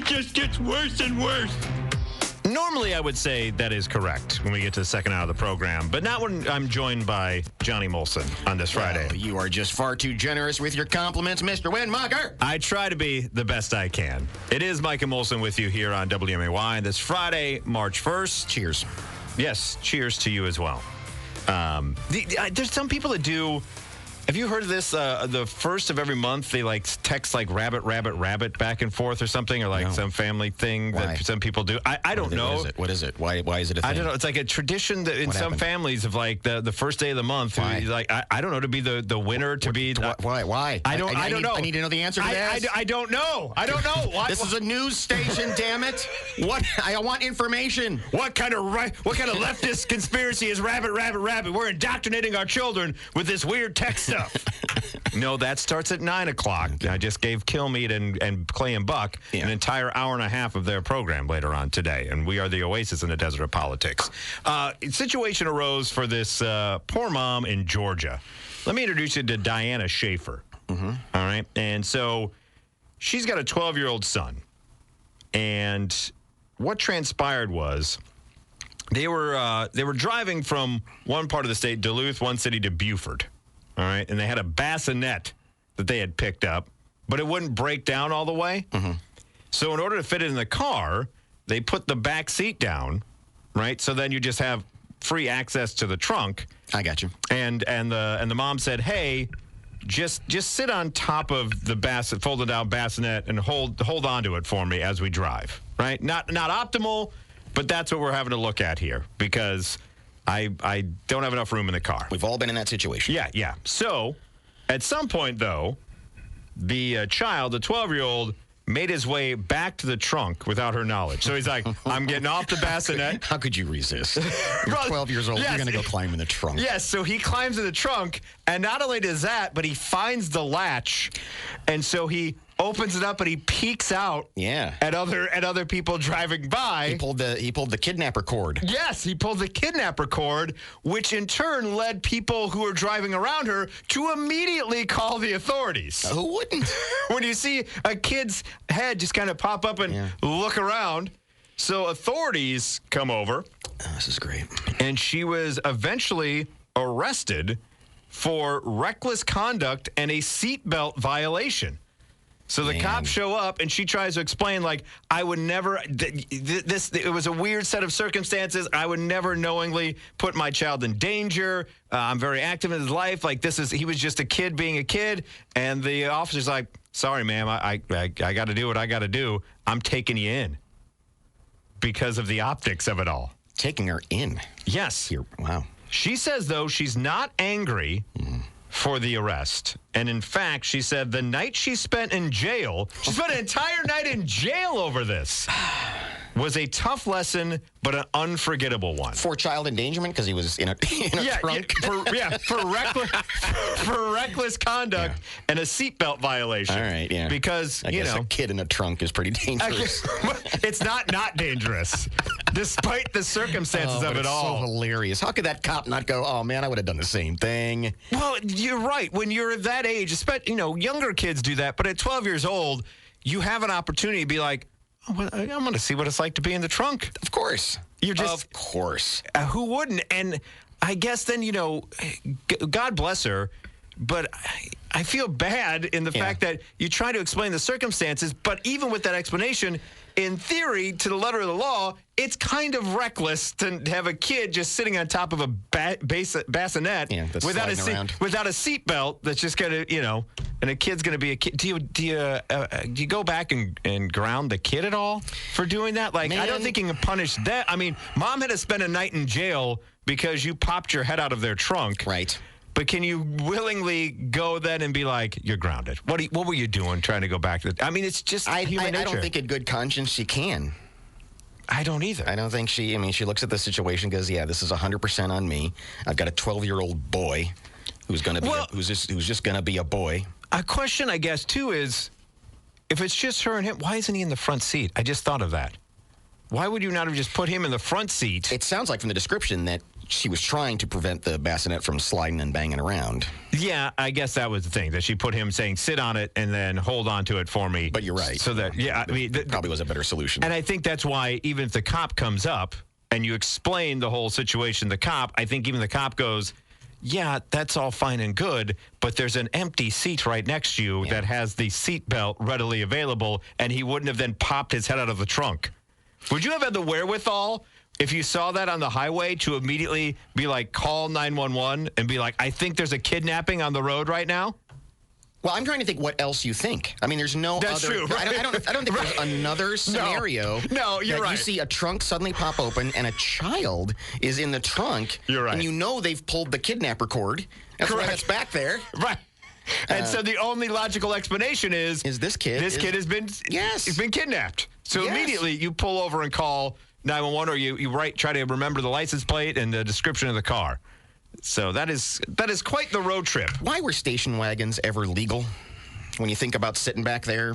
just gets worse and worse. Normally, I would say that is correct when we get to the second hour of the program, but not when I'm joined by Johnny Molson on this Friday. Well, you are just far too generous with your compliments, Mr. Windmucker. I try to be the best I can. It is Mike and Molson with you here on WMAY this Friday, March 1st. Cheers. Yes, cheers to you as well. There's some people that do. Have you heard of this? The first of every month, they text rabbit, rabbit, rabbit back and forth or something, or some family thing that some people do. I don't know. What is it? Why is it a thing? I don't know. It's like a tradition that in some families of the first day of the month. Why? I don't know, to be the winner, to be. Why? I don't know. I need to know the answer to this. I don't know. I don't know. Why? This is a news station, damn it. What? I want information. What kind of leftist conspiracy is rabbit, rabbit, rabbit? We're indoctrinating our children with this weird tech stuff. No, that starts at 9 o'clock. Okay. I just gave Kilmeade and Clay and Buck an entire hour and a half of their program later on today, and we are the oasis in the desert of politics. Situation arose for this poor mom in Georgia. Let me introduce you to Diana Schaefer. Mm-hmm. All right, and so she's got a 12-year-old son, and what transpired was they were driving from one part of the state, Duluth, one city, to Beaufort. All right, and they had a bassinet that they had picked up, but it wouldn't break down all the way. Mm-hmm. So in order to fit it in the car, they put the back seat down, right? So then you just have free access to the trunk. I got you. And the mom said, "Hey, just sit on top of the folded out bassinet and hold on to it for me as we drive." Right? Not optimal, but that's what we're having to look at here because I don't have enough room in the car. We've all been in that situation. Yeah. So, at some point, though, the child, the 12-year-old, made his way back to the trunk without her knowledge. So he's like, I'm getting off the bassinet. How could you resist? You're 12 years old. Yes. You're going to go climb in the trunk. Yes, so he climbs in the trunk, and not only does that, but he finds the latch, and so he opens it up and he peeks out at other people driving by. He pulled the kidnapper cord. Yes, he pulled the kidnapper cord, which in turn led people who were driving around her to immediately call the authorities. Who wouldn't? When you see a kid's head just kind of pop up and look around. So authorities come over. Oh, this is great. And she was eventually arrested for reckless conduct and a seatbelt violation. So the cops show up, and she tries to explain, I would never, it was a weird set of circumstances. I would never knowingly put my child in danger. I'm very active in his life. He was just a kid being a kid. And the officer's like, sorry, ma'am, I got to do what I got to do. I'm taking you in because of the optics of it all. Taking her in? Yes. Wow. She says, though, she's not angry for the arrest. And in fact, she said the night she spent in jail, she spent an entire night in jail over this, was a tough lesson, but an unforgettable one. For child endangerment, because he was in a trunk? For reckless conduct and a seatbelt violation. All right, yeah. Because, I guess a kid in a trunk is pretty dangerous. It's not dangerous, despite the circumstances of it all. So hilarious. How could that cop not go, oh, man, I would have done the same thing? Well, you're right. When you're that age, younger kids do that, but at 12 years old, you have an opportunity to be like, well, I'm going to see what it's like to be in the trunk. Of course. Of course. Who wouldn't? And I guess then, God bless her, but I feel bad in the fact that you try to explain the circumstances, but even with that explanation, in theory, to the letter of the law, it's kind of reckless to have a kid just sitting on top of a bassinet without a seatbelt that's just going to, and a kid's going to be a kid. Do you go back and ground the kid at all for doing that? I don't think you can punish that. I mean, mom had to spend a night in jail because you popped your head out of their trunk. Right. But can you willingly go then and be like, you're grounded? What were you doing trying to go back to I mean, it's just human nature. I don't think in good conscience she can. I don't either. I don't think she looks at the situation and goes, this is 100% on me. I've got a 12-year-old boy who's going to be who's just going to be a boy. A question, I guess, too, is if it's just her and him, why isn't he in the front seat? I just thought of that. Why would you not have just put him in the front seat? It sounds like from the description that she was trying to prevent the bassinet from sliding and banging around. Yeah, I guess that was the thing, that she put him saying, sit on it and then hold on to it for me. But you're right. So that, yeah, I mean, probably was a better solution. And I think that's why even if the cop comes up and you explain the whole situation to the cop, I think even the cop goes, yeah, that's all fine and good, but there's an empty seat right next to you that has the seat belt readily available, and he wouldn't have then popped his head out of the trunk. Would you have had the wherewithal, if you saw that on the highway, to immediately be like, call 911 and be like, I think there's a kidnapping on the road right now? Well, I'm trying to think what else you think. I mean, there's no That's other. True, right? I don't think there's another scenario. No, you're that right. You see a trunk suddenly pop open and a child is in the trunk. You're right. And you know they've pulled the kidnapper cord. That's why that's back there. Right. And so the only logical explanation is this kid has been he's been kidnapped. So immediately you pull over and call 911, or you try to remember the license plate and the description of the car. So that is quite the road trip. Why were station wagons ever legal? When you think about sitting back there,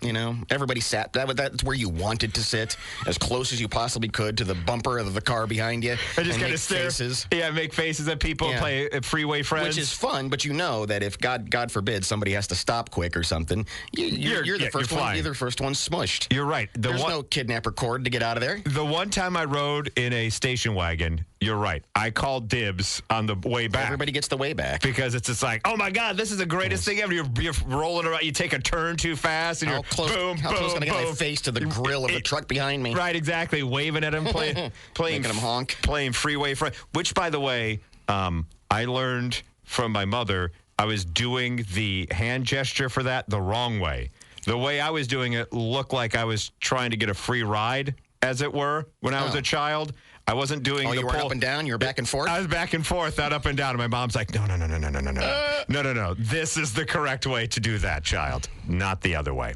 you know, everybody sat. That's where you wanted to sit, as close as you possibly could to the bumper of the car behind you. And just kind of stare. Faces. Yeah, make faces at people and play Freeway Friends. Which is fun, but you know that if God forbid somebody has to stop quick or something, you're the first one. You're the first one smushed. You're right. There's no kidnapper cord to get out of there. The one time I rode in a station wagon, you're right, I called dibs on the way back. Everybody gets the way back. Because it's just like, oh my God, this is the greatest thing ever. You're rolling around, you take a turn too fast, and how close can I get my face to the grill of the truck behind me? Right, exactly. Waving at him, playing making him honk. Playing Freeway Friends. Which, by the way, I learned from my mother. I was doing the hand gesture for that the wrong way. The way I was doing it looked like I was trying to get a free ride, as it were, when I was a child. I wasn't doing the you pull. were up and down? You were back and forth? I was back and forth, not up and down. And my mom's like, no. This is the correct way to do that, child. Not the other way.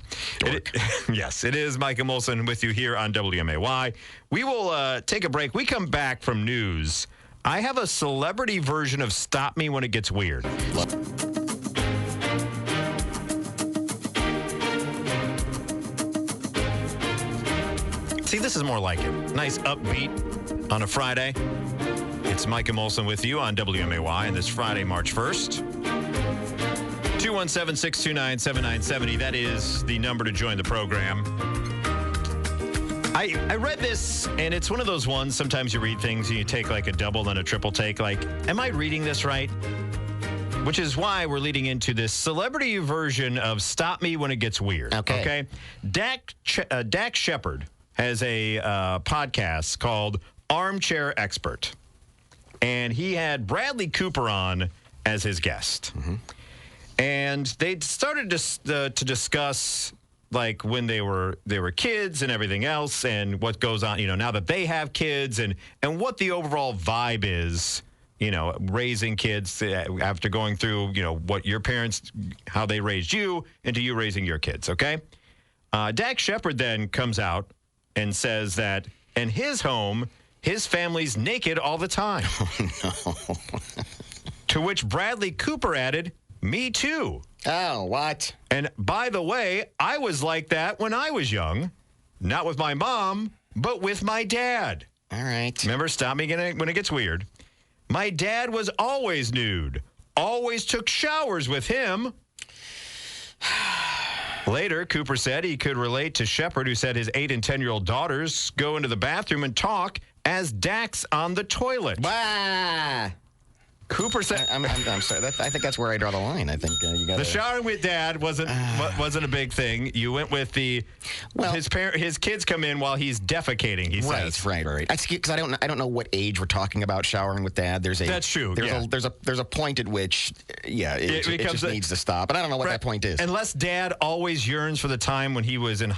Yes, it is Mike and Molson with you here on WMAY. We will take a break. We come back from news. I have a celebrity version of Stop Me When It Gets Weird. See, this is more like it. Nice upbeat on a Friday. It's Mike and Molson with you on WMAY on this Friday, March 1st. 217-629-7970. That is the number to join the program. I read this, and it's one of those ones, sometimes you read things and you take like a double and a triple take. Like, am I reading this right? Which is why we're leading into this celebrity version of Stop Me When It Gets Weird. Okay? Dak Sheppard has a podcast called Armchair Expert. And he had Bradley Cooper on as his guest. Mm-hmm. And they started to discuss, like, when they were kids and everything else, and what goes on, you know, now that they have kids, and what the overall vibe is, you know, raising kids after going through, you know, what your parents, how they raised you, into you raising your kids, okay? Dak Sheppard then comes out and says that in his home, his family's naked all the time. Oh, no. To which Bradley Cooper added, me too. Oh, what? And by the way, I was like that when I was young. Not with my mom, but with my dad. All right. Remember, Stop Me When It Gets Weird. My dad was always nude. Always took showers with him. Later, Cooper said he could relate to Sheppard, who said his 8 and 10-year-old daughters go into the bathroom and talk as Dak's on the toilet. Bah! Cooper said, I'm sorry. I think that's where I draw the line. I think you got the showering with Dad wasn't a big thing. You went with his kids come in while he's defecaking. He says, right. Because I don't know what age we're talking about showering with Dad. That's true. There's a point at which it just needs to stop, and I don't know what that point is. Unless Dad always yearns for the time when he was in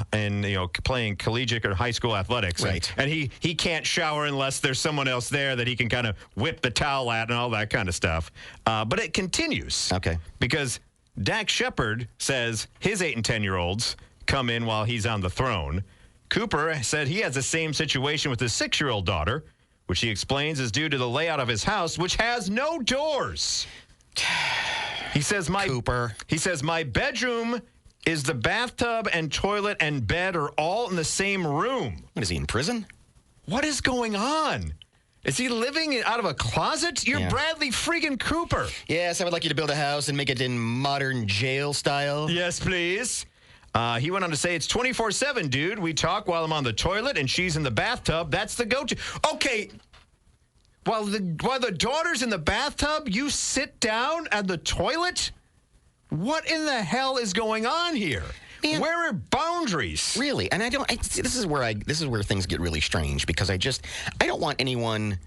playing collegiate or high school athletics, right? And he can't shower unless there's someone else there that he can kind of whip the towel at and all that kind of stuff. But it continues. Okay. Because Dak Sheppard says his 8 and 10-year-olds come in while he's on the throne. Cooper said he has the same situation with his 6-year-old daughter, which he explains is due to the layout of his house, which has no doors. He says my bedroom is the bathtub and toilet and bed are all in the same room. What is he, in prison? What is going on? Is he living out of a closet? You're Bradley friggin' Cooper. Yes, I would like you to build a house and make it in modern jail style. Yes, please. He went on to say, it's 24/7, dude. We talk while I'm on the toilet and she's in the bathtub. That's the go-to. Okay. While the daughter's in the bathtub, you sit down at the toilet? What in the hell is going on here? Man, where are boundaries? Really? And this is where things get really strange, because I don't want anyone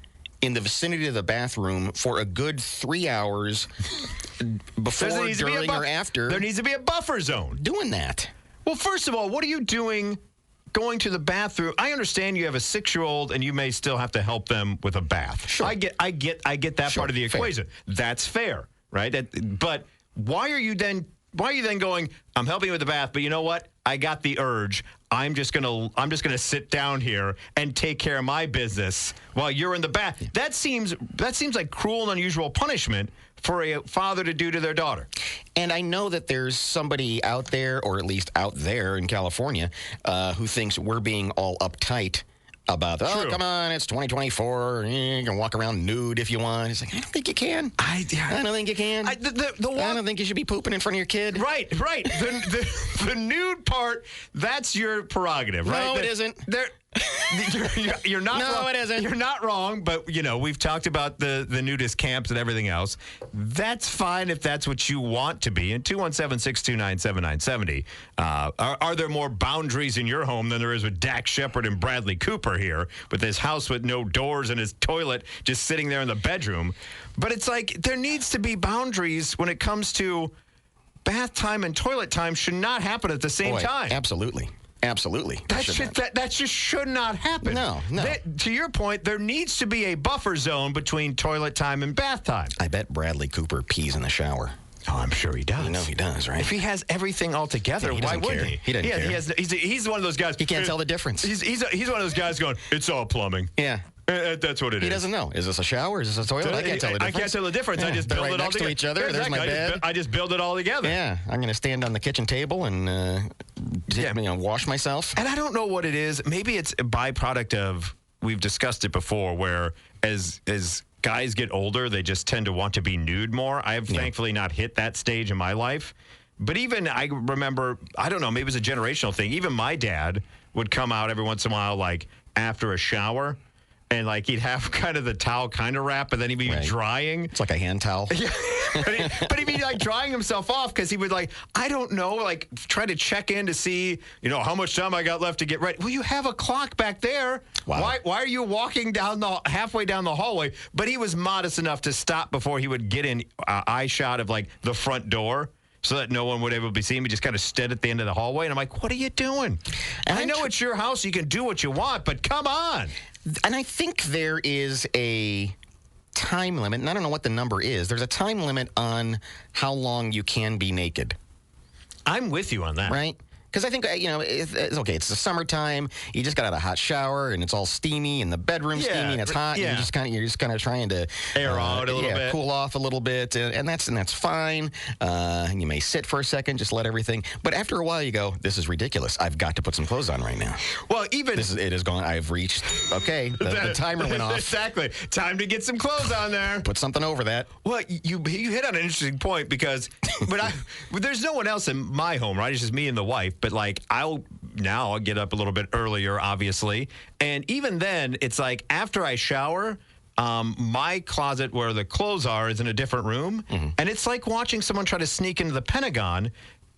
in the vicinity of the bathroom for a good 3 hours before, during, or after. There needs to be a buffer zone. Doing that. Well, first of all, what are you doing going to the bathroom? I understand you have a 6-year-old and you may still have to help them with a bath. Sure. I get that part of the equation. Fair. That's fair, right? But why are you then going, I'm helping you with the bath, but you know what? I got the urge. I'm just gonna sit down here and take care of my business while you're in the bath. That seems like cruel and unusual punishment for a father to do to their daughter. And I know that there's somebody out there, or at least out there in California, who thinks we're being all uptight about, come on, it's 2024. You can walk around nude if you want. It's like, I don't think you can. I don't think you can. I don't think you should be pooping in front of your kid. Right. The nude part, that's your prerogative, right? No, it isn't. You're not no, wrong. It isn't. You're not wrong, but, we've talked about the nudist camps and everything else. That's fine if that's what you want to be. And 217-629-7970. Are there more boundaries in your home than there is with Dax Sheppard and Bradley Cooper here, with his house with no doors and his toilet just sitting there in the bedroom? But it's like there needs to be boundaries when it comes to bath time and toilet time should not happen at the same time. Absolutely. Absolutely. That just should not happen. No. To your point, there needs to be a buffer zone between toilet time and bath time. I bet Bradley Cooper pees in the shower. Oh, I'm sure he does. You know he does, right? If he has everything all together, why wouldn't he? He doesn't care. He's one of those guys. He can't tell the difference. He's one of those guys going, it's all plumbing. Yeah. That's what it is. He doesn't know. Is this a shower? Is this a toilet? I can't tell the difference. I can't tell the difference. Yeah, I just build it all next together. To each other. Yeah, there's my bed. I just build it all together. Yeah. I'm going to stand on the kitchen table and wash myself. And I don't know what it is. Maybe it's a byproduct of, we've discussed it before, where as guys get older, they just tend to want to be nude more. I have thankfully not hit that stage in my life. But even I remember, I don't know, maybe it was a generational thing. Even my dad would come out every once in a while, like after a shower. And, like, he'd have kind of the towel kind of wrap, and then he'd be drying. It's like a hand towel. Yeah. But he'd be, like, drying himself off because he would, like, I don't know, like, try to check in to see, how much time I got left to get ready. Well, you have a clock back there. Wow. Why are you walking halfway down the hallway? But he was modest enough to stop before he would get in eye shot of, like, the front door, so that no one would ever be seen. He just kind of stood at the end of the hallway. And I'm like, what are you doing? And I know it's your house. You can do what you want, but come on. And I think there is a time limit, and I don't know what the number is. There's a time limit on how long you can be naked. I'm with you on that. Right? Because I think, it's okay. It's the summertime. You just got out of a hot shower, and it's all steamy, and the bedroom's steamy, and it's hot. Yeah. And you're just kind of trying to air out a little bit, cool off a little bit, and that's fine. You may sit for a second, just let everything. But after a while, you go, "This is ridiculous. I've got to put some clothes on right now." Well, it is gone. I've reached. Okay, the timer went off. Exactly. Time to get some clothes on there. Put something over that. Well, you hit on an interesting point because, but there's no one else in my home, right? It's just me and the wife. But, like, I'll get up a little bit earlier, obviously. And even then, it's like after I shower, my closet where the clothes are is in a different room. Mm-hmm. And it's like watching someone try to sneak into the Pentagon.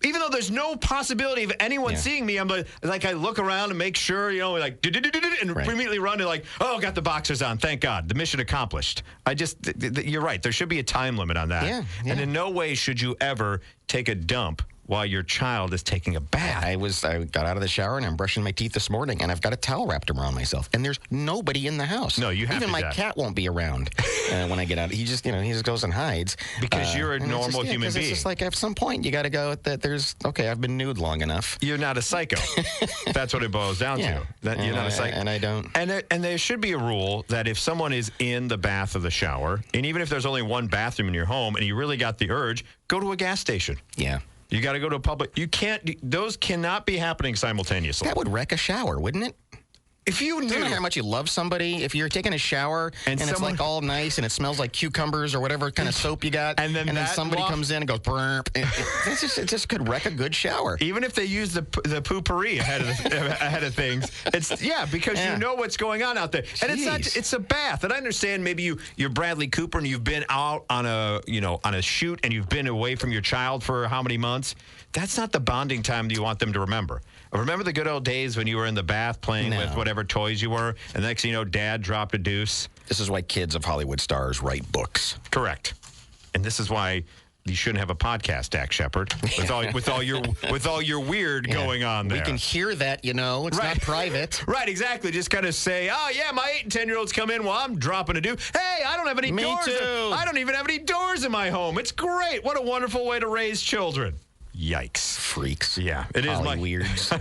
Even though there's no possibility of anyone seeing me, I'm like I look around and make sure, and immediately run and like, oh, got the boxers on. Thank God. The mission accomplished. You're right. There should be a time limit on that. Yeah. And in no way should you ever take a dump while your child is taking a bath. I got out of the shower and I'm brushing my teeth this morning, and I've got a towel wrapped around myself, and there's nobody in the house. No, you have even my cat won't be around when I get out. He just goes and hides because you're a normal human being. It's just like at some point you got to go. I've been nude long enough. You're not a psycho. That's what it boils down to. You're not a psycho, and I don't. And there should be a rule that if someone is in the bath of the shower, and even if there's only one bathroom in your home, and you really got the urge, go to a gas station. Yeah. You got to go to a public. You can't. Those cannot be happening simultaneously. That would wreck a shower, wouldn't it? If you No knew matter how much you love somebody, if you're taking a shower and it's like all nice and it smells like cucumbers or whatever kind of soap you got, and then somebody comes in and goes, it just could wreck a good shower. Even if they use the poopery ahead of things, because you know what's going on out there, and it's a bath. And I understand maybe you're Bradley Cooper and you've been out on a shoot and you've been away from your child for how many months. That's not the bonding time that you want them to remember. Remember the good old days when you were in the bath playing with whatever toys you were, and the next thing you know, Dad dropped a deuce? This is why kids of Hollywood stars write books. Correct. And this is why you shouldn't have a podcast, Dak Sheppard, with all your weird going on there. We can hear that, it's not private. Right, exactly. Just kind of say, oh, yeah, my 8 and 10-year-olds come in while I'm dropping a deuce. Hey, I don't have any doors. Me too. I don't even have any doors in my home. It's great. What a wonderful way to raise children. Yikes. Freaks. Yeah, it is Mike. Weirds.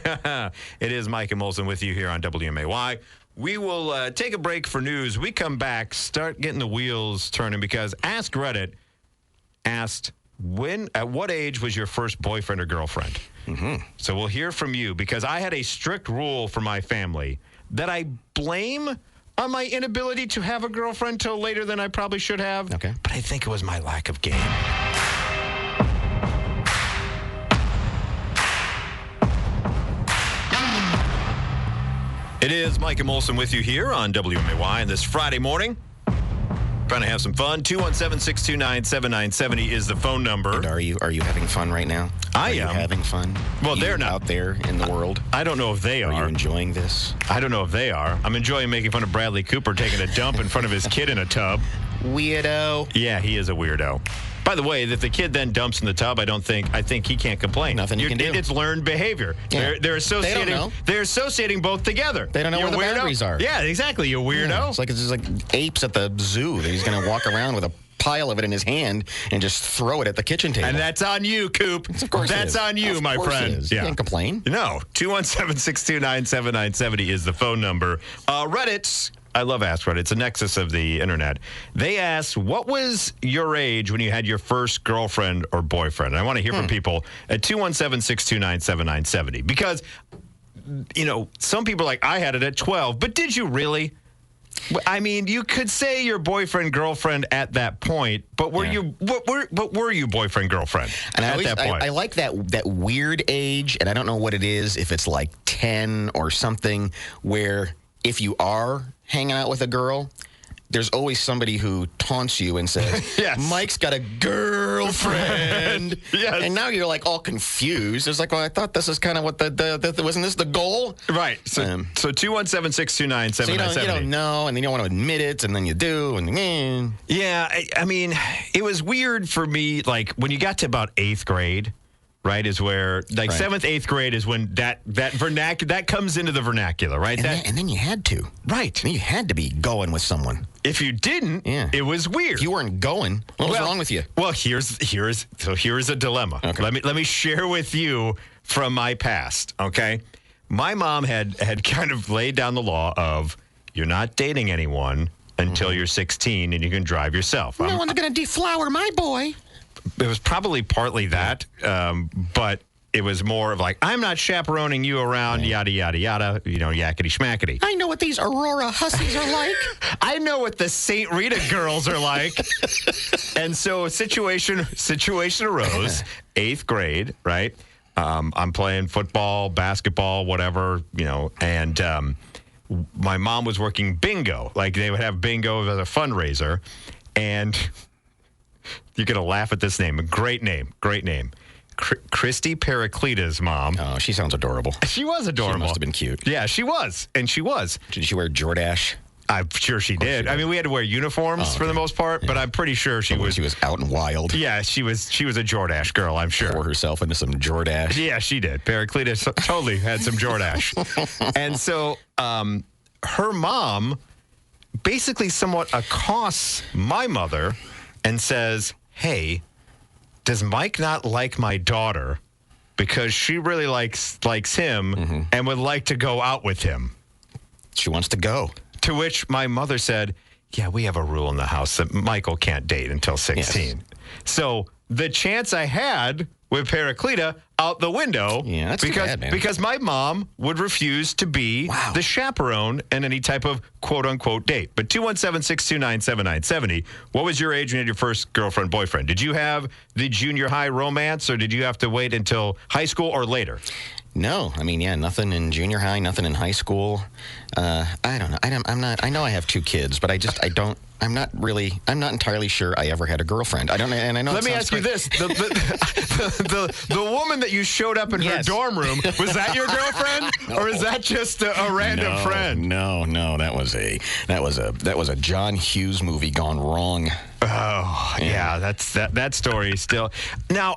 It is Mike and Molson with you here on WMAY. We will take a break for news. We come back, start getting the wheels turning because Ask Reddit asked, at what age was your first boyfriend or girlfriend? Mm-hmm. So we'll hear from you because I had a strict rule for my family that I blame on my inability to have a girlfriend till later than I probably should have. Okay. But I think it was my lack of game. It is Mike and Molson with you here on WMAY on this Friday morning. Trying to have some fun. 217-629-7970 is the phone number. And are you having fun right now? I am. Are you having fun? Well, they're not. Out there in the world? I don't know if they are. Are you enjoying this? I don't know if they are. I'm enjoying making fun of Bradley Cooper taking a dump in front of his kid in a tub. Weirdo. Yeah, he is a weirdo. By the way, if the kid then dumps in the tub, I think he can't complain. Nothing you can do. It's learned behavior. Yeah. They're associating. They don't know. They're associating both together. They don't know where the boundaries are. Yeah, exactly. You weirdo. Yeah. It's just like apes at the zoo. He's going to walk around with a pile of it in his hand and just throw it at the kitchen table. And that's on you, Coop. Of course that's on you, my friend. You can't complain. No. 217-629-7970 is the phone number. Reddit. I love Ask Reddit. It's a nexus of the internet. They asked, what was your age when you had your first girlfriend or boyfriend? And I want to hear from people at 217-629-7970. Because, some people are like, I had it at 12. But did you really? I mean, you could say your boyfriend, girlfriend at that point, but were you boyfriend, girlfriend at that point? I like that weird age, and I don't know what it is, if it's like 10 or something, where if you are hanging out with a girl, there's always somebody who taunts you and says, yes. Mike's got a girlfriend. Yes. And now you're like all confused. It's like, well, I thought this is kind of what wasn't this the goal? Right. So 217-629-7970. So you don't know, and then you don't want to admit it, and then you do. Yeah, I mean, it was weird for me, like when you got to about 8th grade, right, is where, 7th, 8th grade is when that comes into the vernacular, right? And then you had to. Right. And you had to be going with someone. If you didn't, it was weird. If you weren't going, what was wrong with you? Well, here's a dilemma. Okay. Let me share with you from my past, okay? My mom had kind of laid down the law of you're not dating anyone until you're 16 and you can drive yourself. No one's going to deflower my boy. It was probably partly that, but it was more of like, I'm not chaperoning you around, yada, yada, yada, yakety schmackety. I know what these Aurora hussies are like. I know what the St. Rita girls are like. And so a situation arose, 8th grade, right? I'm playing football, basketball, whatever, and my mom was working bingo. Like they would have bingo as a fundraiser, and you're going to laugh at this name. Great name. Christy Periclita's mom. Oh, she sounds adorable. She was adorable. She must have been cute. Yeah, she was. And she was. Did she wear Jordache? I'm sure she did. I mean, we had to wear uniforms for the most part, but I'm pretty sure she was. She was out and wild. Yeah, she was a Jordache girl, I'm sure. Pour herself into some Jordache. Yeah, she did. Periclita totally had some Jordache. And so her mom basically somewhat accosts my mother and says, hey, does Mike not like my daughter because she really likes him and would like to go out with him? She wants to go. To which my mother said, yeah, we have a rule in the house that Michael can't date until 16. Yes. So the chance I had with Paracleta out the window. Yeah, that's too bad, man. Because my mom would refuse to be the chaperone in any type of quote-unquote date. But 217-629-7970, what was your age when you had your first girlfriend, boyfriend? Did you have the junior high romance, or did you have to wait until high school or later? No, I mean, nothing in junior high, nothing in high school. I don't know. I know I have 2 kids, but I'm not entirely sure I ever had a girlfriend. I don't know, and I know. Let me ask you this: the woman that you showed up in her dorm room, was that your girlfriend, or is that just a random friend? No, that was a John Hughes movie gone wrong. Oh, yeah, that story still. Now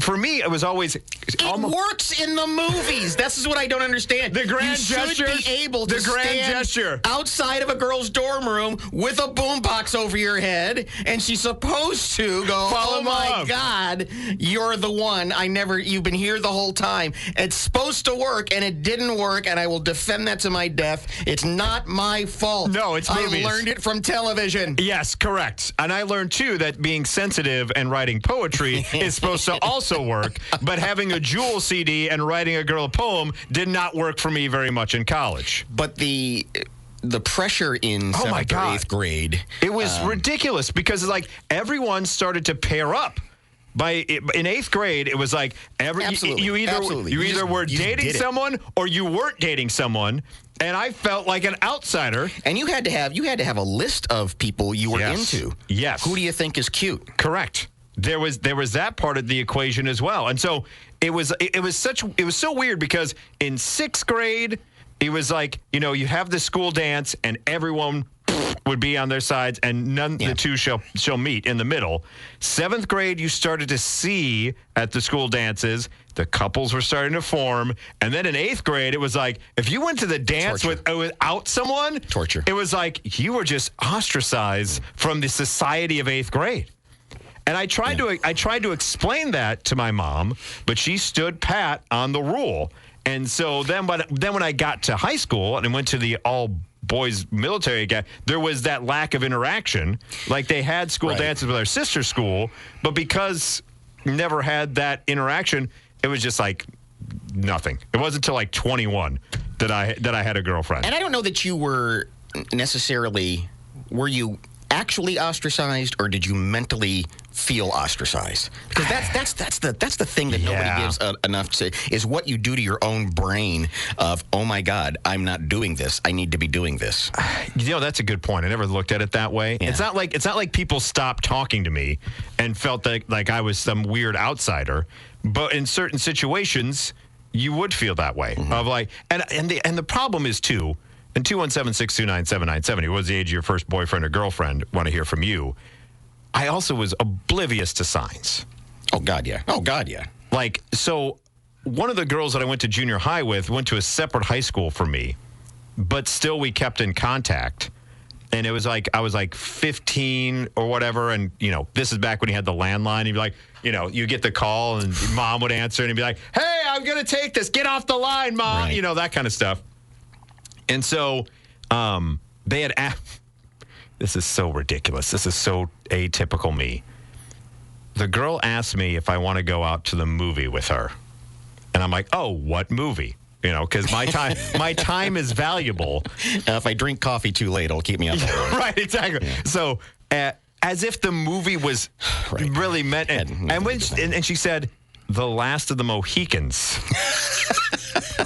For me, it was always... It works in the movies. This is what I don't understand. The grand gesture. You should be able to stand outside of a girl's dorm room with a boombox over your head, and she's supposed to go, oh, my God, you're the one. You've been here the whole time. It's supposed to work, and it didn't work, and I will defend that to my death. It's not my fault. No, it's movies. I learned it from television. Yes, correct. And I learned, too, that being sensitive and writing poetry is supposed to also work, but having a Jewel CD and writing a girl a poem did not work for me very much in college. But the pressure in 7th or 8th grade, it was ridiculous, because like everyone started to pair up. In 8th grade, it was like you either were dating someone or you weren't dating someone. And I felt like an outsider. And you had to have a list of people you were into. Yes. Who do you think is cute? Correct. There was that part of the equation as well. And so it was so weird, because in 6th grade, it was like, you have the school dance and everyone would be on their sides, and the two shall meet in the middle. 7th grade, you started to see at the school dances, the couples were starting to form. And then in 8th grade, it was like, if you went to the dance without someone, torture. It was like you were just ostracized from the society of 8th grade. And I tried to explain that to my mom, but she stood pat on the rule. And so then when I got to high school and went to the all-boys military academy, there was that lack of interaction. Like, they had school dances with our sister school, but because never had that interaction, it was just like nothing. It wasn't until like 21 that I had a girlfriend. And I don't know that you were necessarily... Were you actually ostracized, or did you mentally feel ostracized? Because that's the thing that nobody gives enough to, is what you do to your own brain of, oh my God, I'm not doing this. I need to be doing this. That's a good point. I never looked at it that way. Yeah. It's not like people stopped talking to me and felt like I was some weird outsider. But in certain situations, you would feel that way. Mm-hmm. Of like, and the problem is too. And 217-629-7970, what was the age of your first boyfriend or girlfriend? Want to hear from you. I also was oblivious to signs. Oh, God, yeah. Like, so one of the girls that I went to junior high with went to a separate high school from me, but still we kept in contact. And it was like, I was like 15 or whatever. And, this is back when you had the landline. You'd be like, you get the call and mom would answer and you'd be like, hey, I'm going to take this. Get off the line, mom. Right. That kind of stuff. And so they had asked, this is so ridiculous. This is so atypical me. The girl asked me if I want to go out to the movie with her. And I'm like, oh, what movie? Because my time is valuable. If I drink coffee too late, it'll keep me up. Right, exactly. Yeah. So as if the movie was really meant. And she said, The Last of the Mohicans.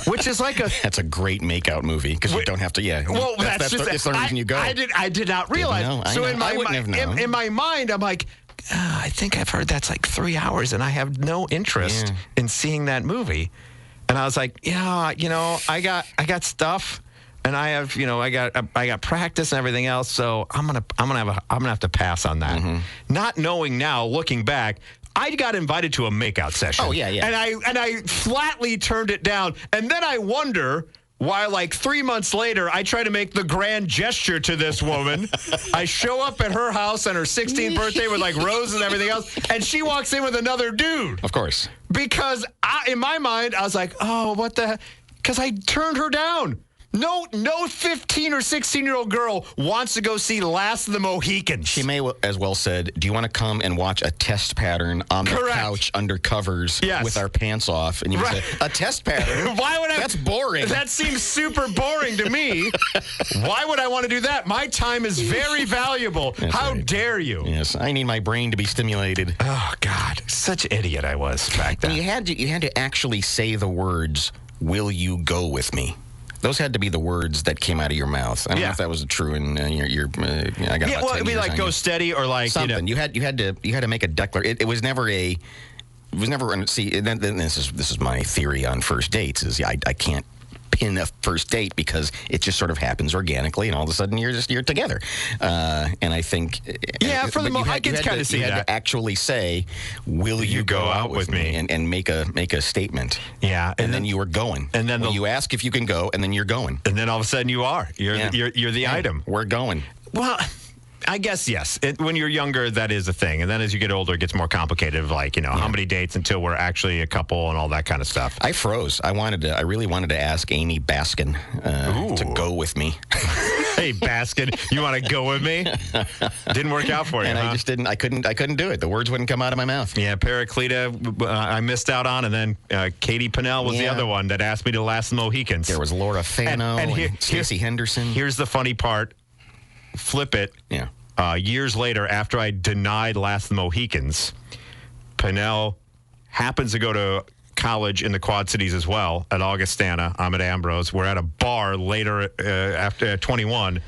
Which is like That's a great makeout movie, because you don't have to. Yeah. Well, that's the reason you go. I did not realize. In my mind, I'm like, I think I've heard that's like 3 hours, and I have no interest in seeing that movie. And I was like, I got stuff, and I have, I got practice and everything else. So I'm gonna have to pass on that. Mm-hmm. Not knowing now, looking back, I got invited to a makeout session. Oh, yeah. And I flatly turned it down. And then I wonder why, like 3 months later, I try to make the grand gesture to this woman. I show up at her house on her 16th birthday with like roses and everything else, and she walks in with another dude. Of course. Because in my mind, I was like, oh, what the heck? Because I turned her down. No 15 or 16-year-old girl wants to go see Last of the Mohicans. She may as well said, do you want to come and watch a test pattern on the couch under covers with our pants off? And you would say, a test pattern? Why would I? That's boring. That seems super boring to me. Why would I want to do that? My time is very valuable. How dare you? Yes, I need my brain to be stimulated. Oh, God. Such an idiot I was back then. And you had to actually say the words, will you go with me? Those had to be the words that came out of your mouth. I don't know if that was true in your I got well, it'd be like go steady or like something. You had to make a declaration. It was never see. Then this is my theory on first dates. Is I can't pin a first date because it just sort of happens organically, and all of a sudden you're together. And I think for the most, I can kind of see that. You had to actually say, "Will you go out with me?" and make a statement. Yeah, and then you were going. And then you ask if you can go, and then you're going. And then all of a sudden you are. You're the item. We're going. Well, I guess, yes. When you're younger, that is a thing. And then as you get older, it gets more complicated, like, how many dates until we're actually a couple and all that kind of stuff. I froze. I really wanted to ask Amy Baskin to go with me. Hey, Baskin, you want to go with me? Didn't work out for you, and I just didn't. I couldn't do it. The words wouldn't come out of my mouth. Yeah, Paracleta, I missed out on, and then Katie Pinnell was the other one that asked me to Last of the Mohicans. There was Laura Fano and Stacey Henderson. Here's the funny part. Flip it. Yeah. Years later, after I denied Last of the Mohicans, Pinnell happens to go to college in the Quad Cities as well at Augustana. I'm at Ambrose. We're at a bar later after 21,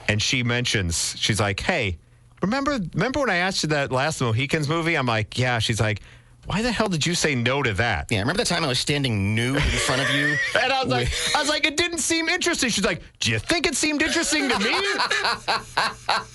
and she mentions, she's like, hey, remember when I asked you that Last of the Mohicans movie? I'm like, yeah. She's like, why the hell did you say no to that? Yeah, remember that time I was standing nude in front of you? And I was like, it didn't seem interesting. She's like, do you think it seemed interesting to me?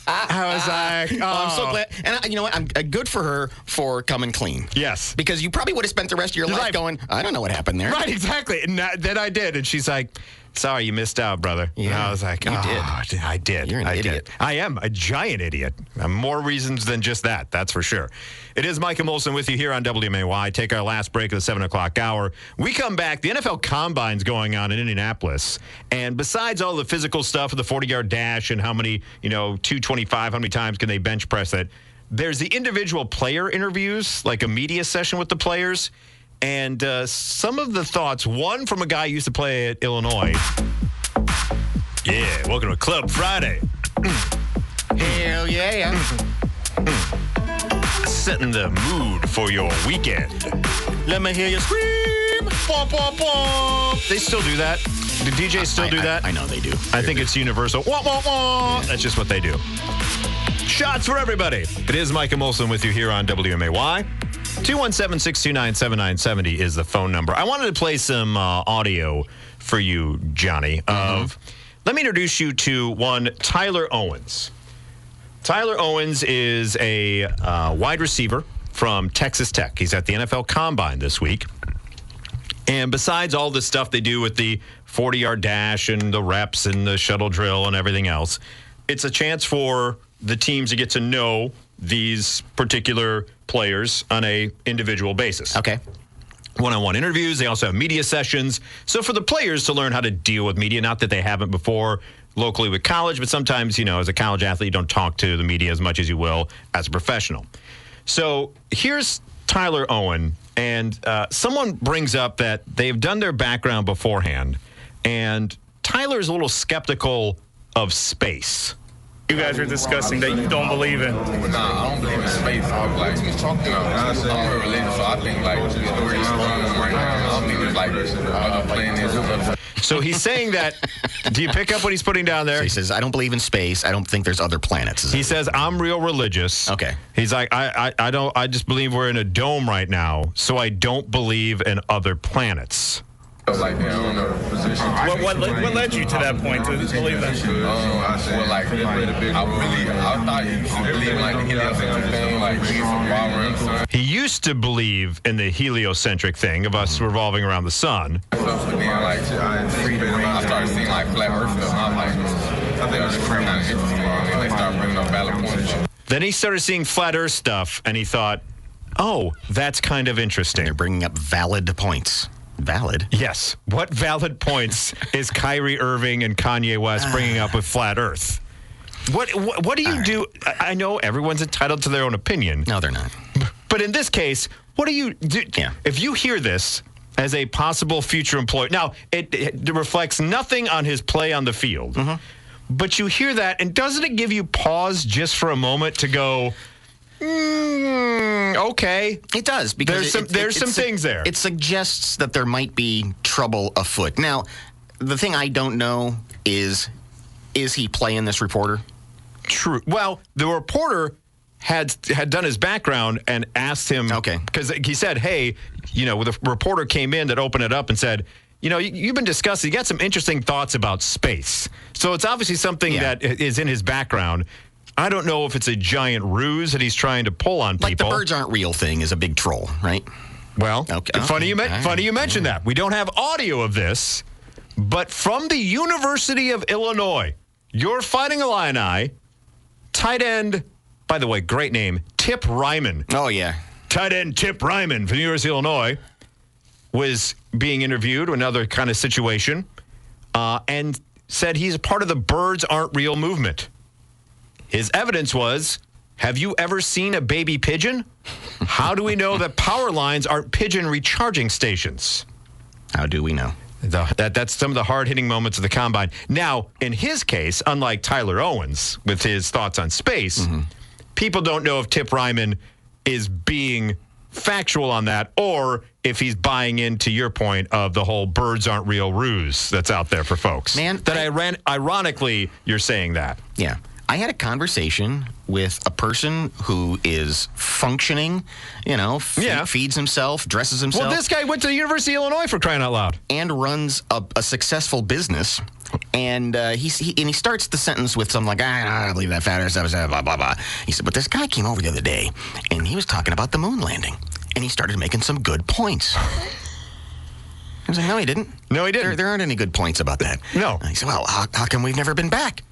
I was like, I'm so glad. And you know what? I'm good for her for coming clean. Yes. Because you probably would have spent the rest of your life going, I don't know what happened there. Right, exactly. And then I did. And she's like, sorry, you missed out, brother. Yeah, and I was like, you did. I did. You're an idiot. I am a giant idiot. More reasons than just that's for sure. It is Mike and Molson with you here on WMAY. Take our last break of the 7 o'clock hour. We come back. The NFL Combine's going on in Indianapolis. And besides all the physical stuff of the 40-yard dash and how many, 225, how many times can they bench press it, there's the individual player interviews, like a media session with the players. And some of the thoughts, one from a guy who used to play at Illinois. Yeah, welcome to Club Friday. Hell yeah. Setting the mood for your weekend. Let me hear you scream. Bum, bum, bum. They still do that? Do DJs still do that? I know they do. I think it's universal. Wah, wah, wah. That's just what they do. Shots for everybody. It is Mike and Molson with you here on WMAY. 217-629-7970 is the phone number. I wanted to play some audio for you, Johnny. Let me introduce you to one Tyler Owens. Tyler Owens is a wide receiver from Texas Tech. He's at the NFL Combine this week. And besides all the stuff they do with the 40-yard dash and the reps and the shuttle drill and everything else, it's a chance for the teams to get to know these particular players on a individual basis. Okay. One-on-one interviews. They also have media sessions. So for the players to learn how to deal with media, not that they haven't before locally with college, but sometimes, as a college athlete, you don't talk to the media as much as you will as a professional. So here's Tyler Owen, and someone brings up that they've done their background beforehand, and Tyler's a little skeptical of space. You guys are discussing that you don't believe in. Nah, I don't believe in space. I'm a religious, so I think the greatest strong right now. I don't think there's other planets. So he's saying that. Do you pick up what he's putting down there? So he says, I don't believe in space. I don't think there's other planets. He says, I'm real religious. Okay. He's like, I just believe we're in a dome right now, so I don't believe in other planets. What led you to that point to believe that? I thought you believe the heliocentric thing, He used to believe in the heliocentric thing of us revolving around the sun. But then, I started seeing flat Earth stuff, and I'm I think it was kind of interesting. And then they started bringing up valid points. Then he started seeing flat Earth stuff, and he thought, oh, that's kind of interesting. They're bringing up valid points. Valid? Yes. What valid points is Kyrie Irving and Kanye West bringing up with Flat Earth? What do you do? I know everyone's entitled to their own opinion. No, they're not. But in this case, what do you do? Yeah. If you hear this as a possible future employee, now it reflects nothing on his play on the field, but you hear that, and doesn't it give you pause just for a moment to go, okay? It does, because there's some things there. It suggests that there might be trouble afoot. Now, the thing I don't know is he playing this reporter? True. Well, the reporter had done his background and asked him, because he said, hey, the reporter came in that opened it up and said, you've been discussing, you got some interesting thoughts about space. So it's obviously something that is in his background. I don't know if it's a giant ruse that he's trying to pull on people. Like the birds aren't real thing is a big troll, right? Well, funny you mentioned that. We don't have audio of this, but from the University of Illinois, your Fighting Illini, tight end, by the way, great name, Tip Ryman. Oh, yeah. Tight end Tip Ryman from the University of Illinois was being interviewed, another kind of situation, and said he's a part of the Birds Aren't Real movement. His evidence was, have you ever seen a baby pigeon? How do we know that power lines aren't pigeon recharging stations? How do we know? That's some of the hard-hitting moments of the combine. Now, in his case, unlike Tyler Owens with his thoughts on space, people don't know if Tip Ryman is being factual on that or if he's buying into your point of the whole birds aren't real ruse that's out there for folks. Man, ironically, you're saying that. Yeah. I had a conversation with a person who is functioning, feeds himself, dresses himself. Well, this guy went to the University of Illinois, for crying out loud. And runs a successful business. And he starts the sentence with something like, I don't believe that fat ass, blah, blah, blah. He said, but this guy came over the other day, and he was talking about the moon landing. And he started making some good points. I was like, no, he didn't. No, he didn't. There aren't any good points about that. No. He said, well, how come we've never been back?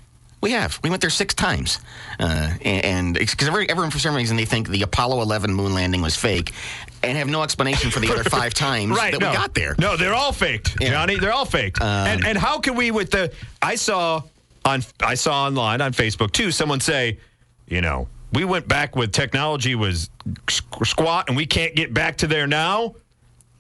We have. We went there 6 times. And because everyone, for some reason, they think the Apollo 11 moon landing was fake and have no explanation for the other 5 times we got there. No, they're all faked, Johnny. They're all faked. And how can we I saw online on Facebook, too, someone say, we went back with technology was squat and we can't get back to there now.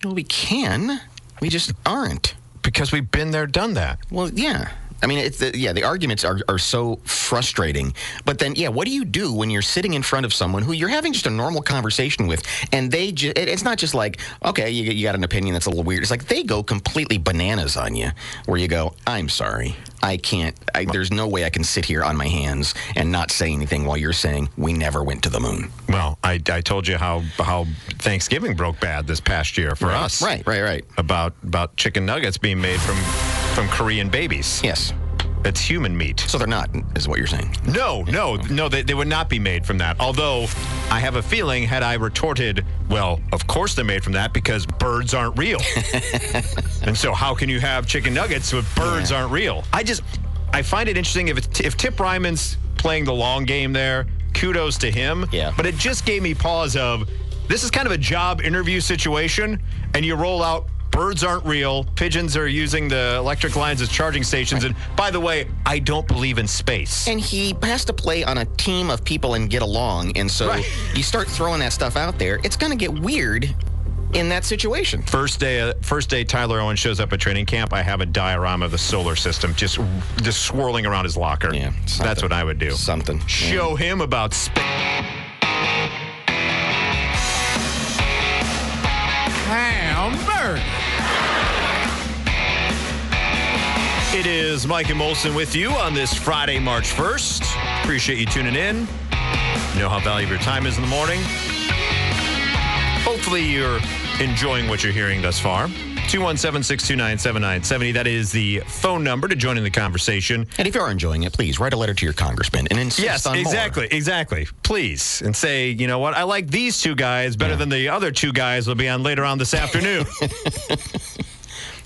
Well, we can. We just aren't. Because we've been there, done that. Well, yeah. I mean, the arguments are so frustrating. But then, what do you do when you're sitting in front of someone who you're having just a normal conversation with, and it's not just like, okay, you got an opinion that's a little weird. It's like they go completely bananas on you, where you go, I'm sorry. I can't. There's no way I can sit here on my hands and not say anything while you're saying we never went to the moon. Well, I told you how Thanksgiving broke bad this past year for us. Right. About chicken nuggets being made from Korean babies. Yes. It's human meat. So they're not, is what you're saying? No, they would not be made from that. Although, I have a feeling, had I retorted, well, of course they're made from that because birds aren't real. And so how can you have chicken nuggets if birds aren't real? I find it interesting if Tip Ryman's playing the long game there, kudos to him. Yeah. But it just gave me pause of, this is kind of a job interview situation, and you roll out, birds aren't real. Pigeons are using the electric lines as charging stations. Right. And by the way, I don't believe in space. And he has to play on a team of people and get along. And so you start throwing that stuff out there, it's going to get weird in that situation. First day Tyler Owens shows up at training camp, I have a diorama of the solar system just swirling around his locker. Yeah, that's what I would do. Something. Show him about space. Hamburger. It is Mike and Molson with you on this Friday, March 1st. Appreciate you tuning in. You know how valuable your time is in the morning. Hopefully you're enjoying what you're hearing thus far. 217-629-7970. That is the phone number to join in the conversation. And if you are enjoying it, please write a letter to your congressman and insist on more. Exactly. Please. And say, you know what, I like these 2 guys better than the other 2 guys we'll be on later on this afternoon.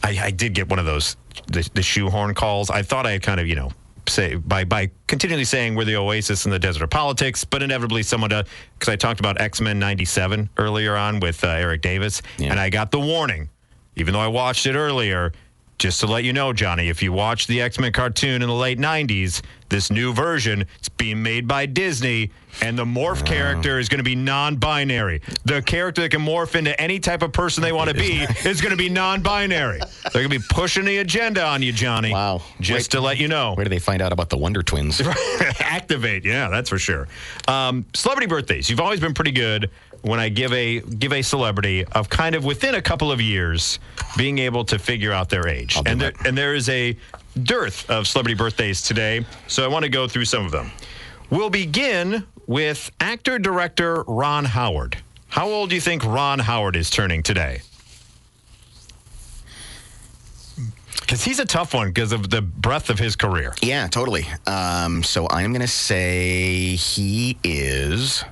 I did get one of those, the shoehorn calls. I thought I had kind of, say by continually saying we're the oasis in the desert of politics, but inevitably someone because I talked about X-Men 97 earlier on with Eric Davis, and I got the warning. even though I watched it earlier, just to let you know, Johnny, if you watch the X-Men cartoon in the late 90s, this new version, it's being made by Disney, and the morph character is going to be non-binary. The character that can morph into any type of person they want to be is going to be non-binary. They're going to be pushing the agenda on you, Johnny. Wow. Just to let you know. Where do they find out about the Wonder Twins? Activate, yeah, that's for sure. Celebrity birthdays. You've always been pretty good when I give a celebrity of kind of within a couple of years being able to figure out their age. And there is a dearth of celebrity birthdays today, so I want to go through some of them. We'll begin with actor-director Ron Howard. How old do you think Ron Howard is turning today? Because he's a tough one because of the breadth of his career. Yeah, totally. So I'm going to say he is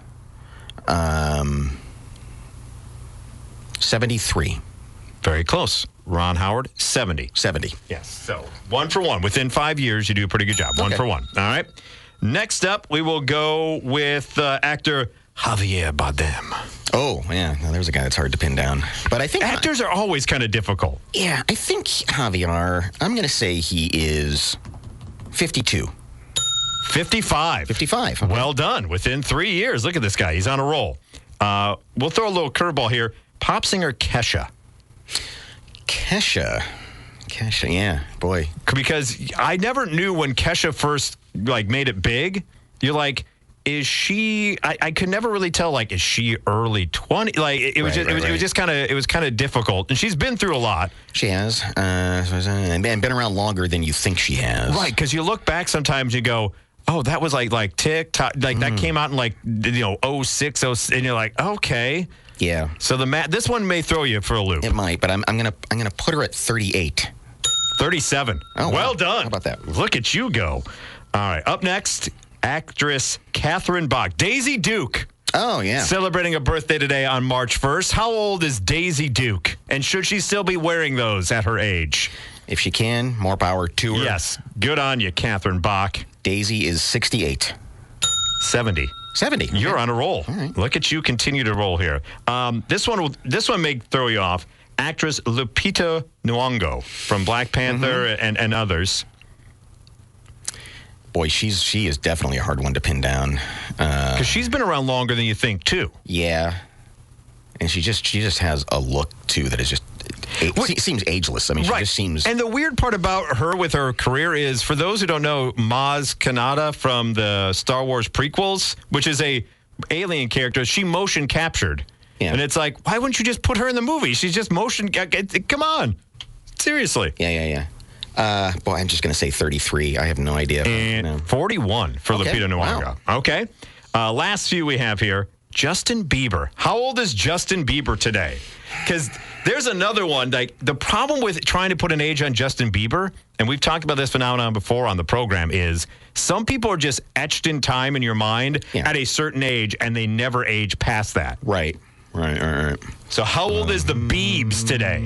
73. Very close. Ron Howard, 70. 70. Yes. So 1 for 1. Within 5 years, you do a pretty good job. 1 for 1. All right. Next up, we will go with actor Javier Bardem. Oh, yeah. Now, there's a guy that's hard to pin down. But I think actors are always kind of difficult. Yeah, I think Javier, I'm going to say he is 52. 55. 55. Okay. Well done. Within 3 years. Look at this guy. He's on a roll. We'll throw a little curveball here. Pop singer Kesha. Kesha, yeah, boy. Because I never knew when Kesha first made it big. You're like, is she? I could never really tell. Like, is she early 20? Like, it was just kind of difficult. And she's been through a lot. She has, and been around longer than you think she has. Right? Because you look back sometimes, you go, oh, that was like TikTok. That came out in 06, and you're like, okay. Yeah. So this one may throw you for a loop. It might, but I'm gonna put her at 38. 37. Oh, well done. How about that? Look at you go. All right. Up next, actress Catherine Bach. Daisy Duke. Oh, yeah. Celebrating a birthday today on March 1st. How old is Daisy Duke? And should she still be wearing those at her age? If she can, more power to her. Yes. Good on you, Catherine Bach. Daisy is 68. 70. 70. You're on a roll. All right. Look at you continue to roll here. This one may throw you off. Actress Lupita Nyong'o from Black Panther and others. Boy, she is definitely a hard one to pin down. Because she's been around longer than you think, too. Yeah. And she just has a look, too, that is just... It seems ageless. I mean, she just seems... And the weird part about her with her career is, for those who don't know, Maz Kanata from the Star Wars prequels, which is a alien character, she motion captured. Yeah. And it's like, why wouldn't you just put her in the movie? She's just motion... Come on. Seriously. Yeah. Boy, I'm just going to say 33. I have no idea. And 41 for Lupita Nyong'o. Wow. Okay. Last few we have here. Justin Bieber. How old is Justin Bieber today? Because there's another one. Like, the problem with trying to put an age on Justin Bieber, and we've talked about this phenomenon before on the program, is some people are just etched in time in your mind at a certain age, and they never age past that. Right. So how old is the Biebs today?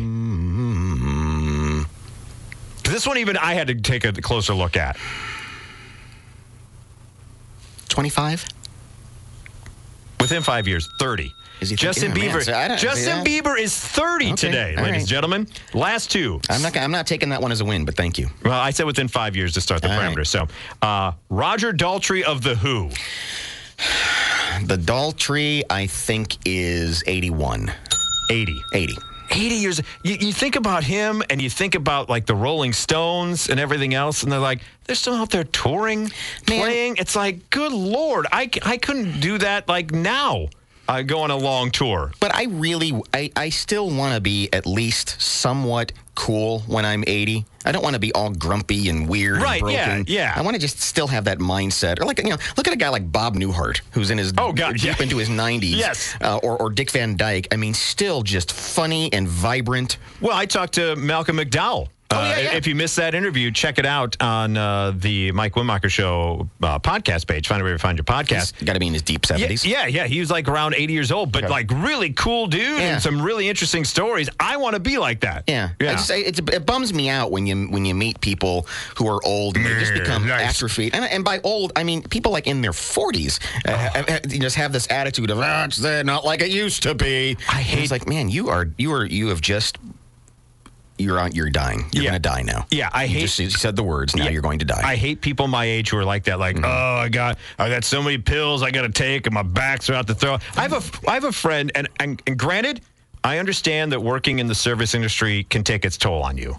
This one even I had to take a closer look at. 25? Within 5 years, 30. Justin Bieber. Justin Bieber is 30 today, ladies and gentlemen. Last two. I'm not taking that one as a win, but thank you. Well, I said within 5 years to start the parameters. So, Roger Daltrey of The Who. The Daltrey, I think, is 81. 80 years. You think about him, and you think about like the Rolling Stones and everything else, and they're still out there touring, playing. It's like, good Lord, I couldn't do that like now. Go on a long tour. But I still want to be at least somewhat cool when I'm 80. I don't want to be all grumpy and weird and broken. Yeah. I want to just still have that mindset. Or look at a guy like Bob Newhart, who's in his deep into his 90s. Yes. Or Dick Van Dyke. I mean, still just funny and vibrant. Well, I talked to Malcolm McDowell. If you missed that interview, check it out on the Mike Wimacher Show podcast page. Find it wherever you find your podcast. Got to be in his deep 70s. Yeah. He was like around 80 years old, but like really cool dude and some really interesting stories. I want to be like that. Yeah. It bums me out when you meet people who are old and they just become atrophied. And by old, I mean people like in their 40s just have this attitude of it's not like it used to be. I hate. It's like, man, you have just You're dying. You're going to die now. Yeah, You said the words. Now you're going to die. I hate people my age who are like that. Like, oh, I got so many pills I got to take, and my back's about to throw. I have a friend, and granted, I understand that working in the service industry can take its toll on you.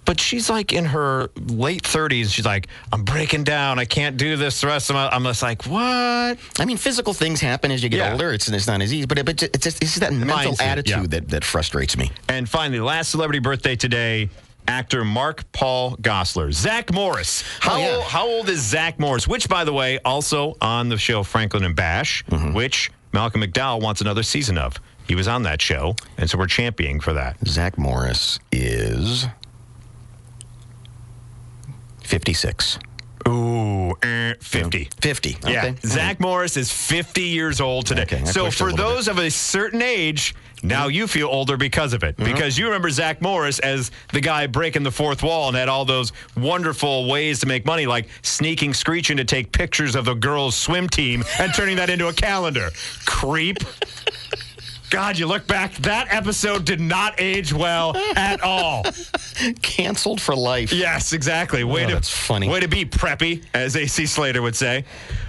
But she's like in her late 30s. She's like, I'm breaking down. I can't do this the rest of my... I'm just like, what? I mean, physical things happen as you get older. It's not as easy. But it's just that mental attitude that frustrates me. And finally, last celebrity birthday today, actor Mark Paul Gosselaar. Zach Morris. How old is Zach Morris? Which, by the way, also on the show Franklin and Bash, which Malcolm McDowell wants another season of. He was on that show, and so we're championing for that. Zach Morris is... 56. Ooh, 50. 50. Okay. Yeah. Zach Morris is 50 years old today. Okay, so for those of a certain age, now you feel older because of it. Because you remember Zach Morris as the guy breaking the fourth wall and had all those wonderful ways to make money, like sneaking, screeching to take pictures of the girls' swim team and turning that into a calendar. Creep. God, you look back, that episode did not age well at all. Canceled for life. Yes, exactly. That's funny. Way to be preppy, as AC Slater would say.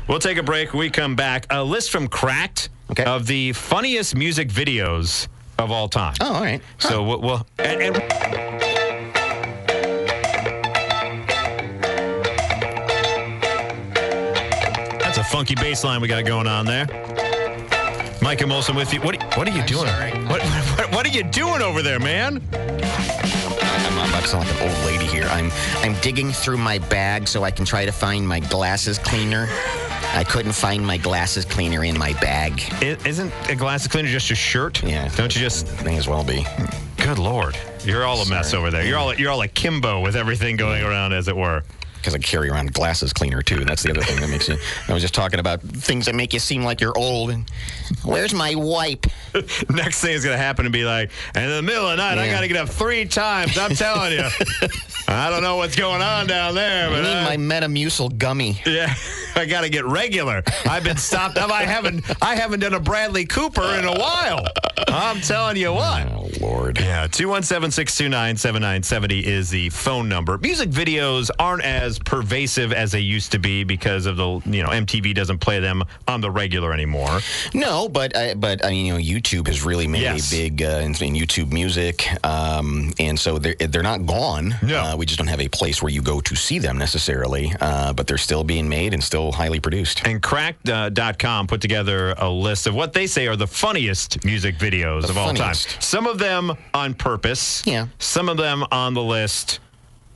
We'll take a break. When we come back, a list from Cracked of the funniest music videos of all time. Oh, all right. So we'll that's a funky bass line we got going on there. Mike and Molson with you. What are you doing? What are you doing over there, man? I'm about to sound like an old lady here. I'm digging through my bag so I can try to find my glasses cleaner. I couldn't find my glasses cleaner in my bag. Isn't a glasses cleaner just a shirt? Yeah. Don't you just... May as well be. Good Lord. You're all a mess over there. You're all akimbo with everything going around, as it were. Because I carry around glasses cleaner, too. And that's the other thing that makes you... I was just talking about things that make you seem like you're old. And where's my wipe? Next thing is going to happen and be like, and in the middle of the night, I got to get up 3 times. I'm telling you. I don't know what's going on down there. But I need my Metamucil gummy. Yeah, I got to get regular. I've been stopped up. I haven't done a Bradley Cooper in a while. I'm telling you what. Oh, Lord. Yeah, 217-629-7970 is the phone number. Music videos aren't as pervasive as they used to be because of the, MTV doesn't play them on the regular anymore. No, but I mean, YouTube has really made a big in YouTube music, and so they're not gone. No. We just don't have a place where you go to see them necessarily, but they're still being made and still highly produced. And Cracked.com put together a list of what they say are the funniest music videos of all time. Some of them on purpose. Yeah. Some of them on the list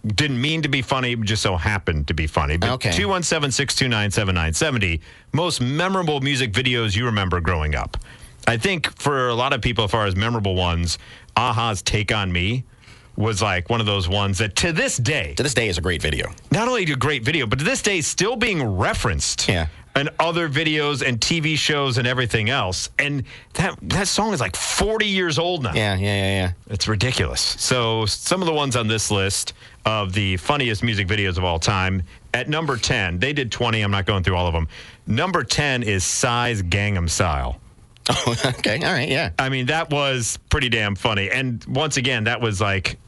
didn't mean to be funny, just so happened to be funny. But okay. 217-629-7970. Most memorable music videos you remember growing up. I think for a lot of people, as far as memorable ones, a-ha's Take On Me was like one of those ones that to this day is a great video. Not only a great video, but to this day still being referenced. Yeah. And other videos and TV shows and everything else. And that song is like 40 years old now. Yeah. It's ridiculous. So some of the ones on this list of the funniest music videos of all time. At number 10, they did 20. I'm not going through all of them. Number 10 is Psy's Gangnam Style. Oh, okay. All right. Yeah. I mean, that was pretty damn funny. And once again, that was like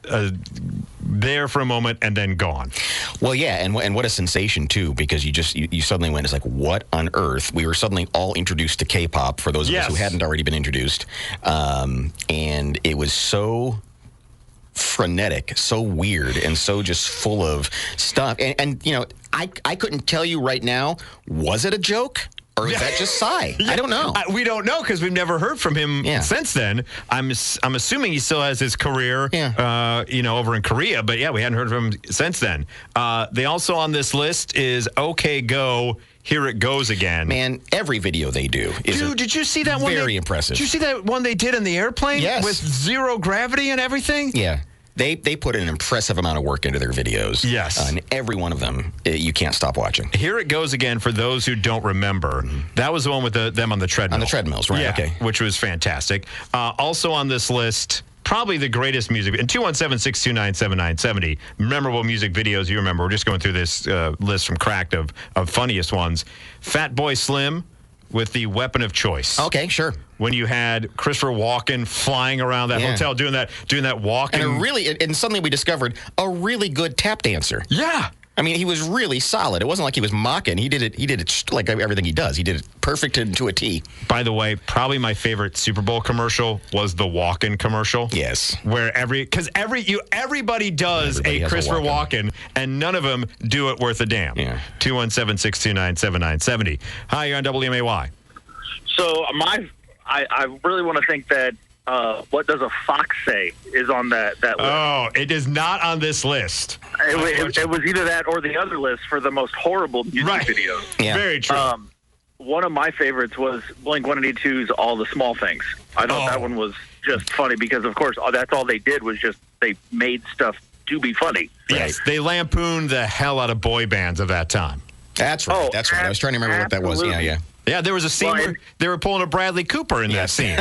there for a moment and then gone. Well, yeah. And what a sensation, too, because you suddenly went, it's like, what on earth? We were suddenly all introduced to K-pop for those of us who hadn't already been introduced. And it was so frenetic, so weird, and so just full of stuff. And I couldn't tell you right now, was it a joke? Or is that just Psy? I don't know. We don't know because we've never heard from him since then. I'm assuming he still has his career, over in Korea. But yeah, we hadn't heard from him since then. They also on this list is OK Go. Here it goes again. Man, every video they do is did you see that one? Very impressive. Did you see that one they did in the airplane? Yes. With zero gravity and everything? Yeah. They put an impressive amount of work into their videos. Yes. And every one of them, you can't stop watching. Here it goes again for those who don't remember. That was the one with them on the treadmill. On the treadmills, right. Yeah, okay. Which was fantastic. Also on this list, probably the greatest music. And 217-629-7970. Memorable music videos you remember. We're just going through this list from Cracked of funniest ones. Fatboy Slim with the Weapon of Choice. Okay, sure. when you had Christopher Walken flying around that hotel doing that walk. And suddenly we discovered a really good tap dancer. Yeah. I mean, he was really solid. It wasn't like he was mocking. He did it like everything he does. He did it perfect to a T. By the way, probably my favorite Super Bowl commercial was the Walken commercial. Yes. Where everybody does a Christopher Walken, and none of them do it worth a damn. Yeah. 217-629-7970. Hi, you're on WMAY. So I really want to think that What Does a Fox Say is on that list. Oh, it is not on this list. It was either that or the other list for the most horrible music videos. Yeah. Very true. One of my favorites was Blink-182's All the Small Things. I thought that one was just funny because, of course, that's all they did was just they made stuff to be funny. Yes, they lampooned the hell out of boy bands of that time. That's right. That's right. I was trying to remember what that was. Yeah. Yeah, there was a scene where they were pulling a Bradley Cooper in that scene.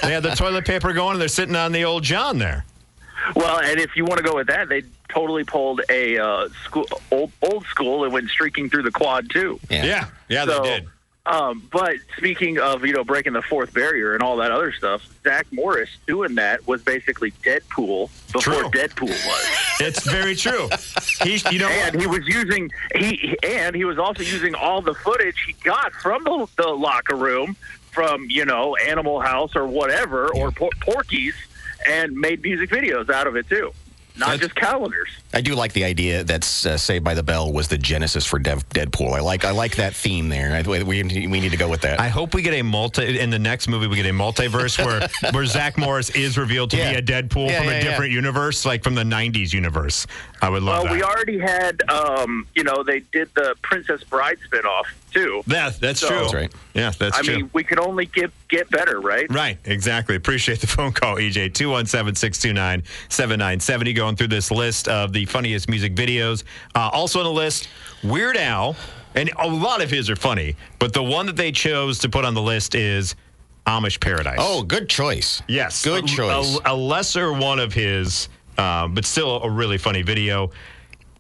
They had the toilet paper going, and they're sitting on the old John there. Well, and if you want to go with that, they totally pulled a old school and went streaking through the quad, too. Yeah, they did. But speaking of, breaking the fourth barrier and all that other stuff, Zach Morris doing that was basically Deadpool before Deadpool was. It's very true. And he was also using all the footage he got from the locker room, from Animal House or whatever, or Porky's, and made music videos out of it too. Not just calendars. I do like the idea that Saved by the Bell was the genesis for Deadpool. I like that theme there. We need to go with that. I hope we get in the next movie we get a multiverse where Zach Morris is revealed to be a Deadpool from a different universe, like from the 90s universe. I would love that. We already had, they did the Princess Bride spinoff too. That's true. That's right. Yeah, that's true. I mean, we could only get better, right? Right, exactly. Appreciate the phone call, EJ. 217-629-7970. Going through this list of the funniest music videos. Also on the list, Weird Al. And a lot of his are funny, but the one that they chose to put on the list is Amish Paradise. Oh, good choice. Yes. Good choice. A lesser one of his, but still a really funny video.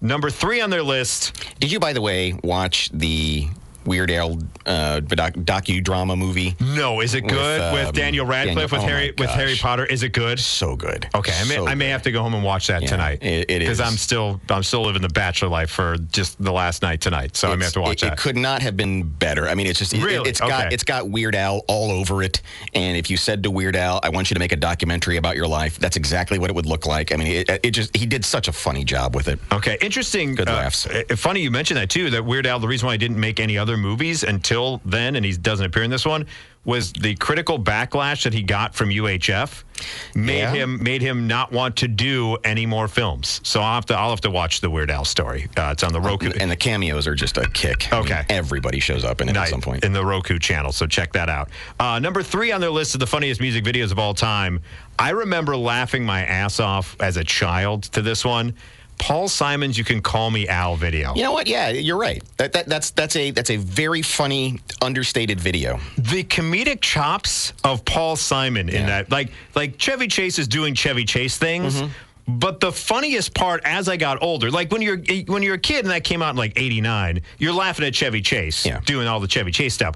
Number 3 on their list. Did you, by the way, watch the Weird Al docudrama movie? No, is it good with Daniel Radcliffe with Harry Potter? Is it good? So good. Okay, I may have to go home and watch that tonight. It is, because I'm still living the bachelor life for just the last night tonight, so I may have to watch that. It could not have been better. I mean, it's just really? It's got Weird Al all over it. And if you said to Weird Al, "I want you to make a documentary about your life," that's exactly what it would look like. I mean, he did such a funny job with it. Okay, interesting. Good laughs. Funny you mentioned that too. That Weird Al, the reason why he didn't make any other movies until then, and he doesn't appear in this one, was the critical backlash that he got from UHF made him not want to do any more films. So I'll have to watch the Weird Al story. It's on the Roku, and the cameos are just a kick. Okay, I mean, everybody shows up in it at some point in the Roku channel. So check that out. Number 3 on their list of the funniest music videos of all time. I remember laughing my ass off as a child to this one. Paul Simon's "You Can Call Me Al" video. You know what? Yeah, you're right. That's a very funny, understated video. The comedic chops of Paul Simon in that, like Chevy Chase is doing Chevy Chase things. But the funniest part, as I got older, like when you're a kid and that came out in like '89, you're laughing at Chevy Chase doing all the Chevy Chase stuff.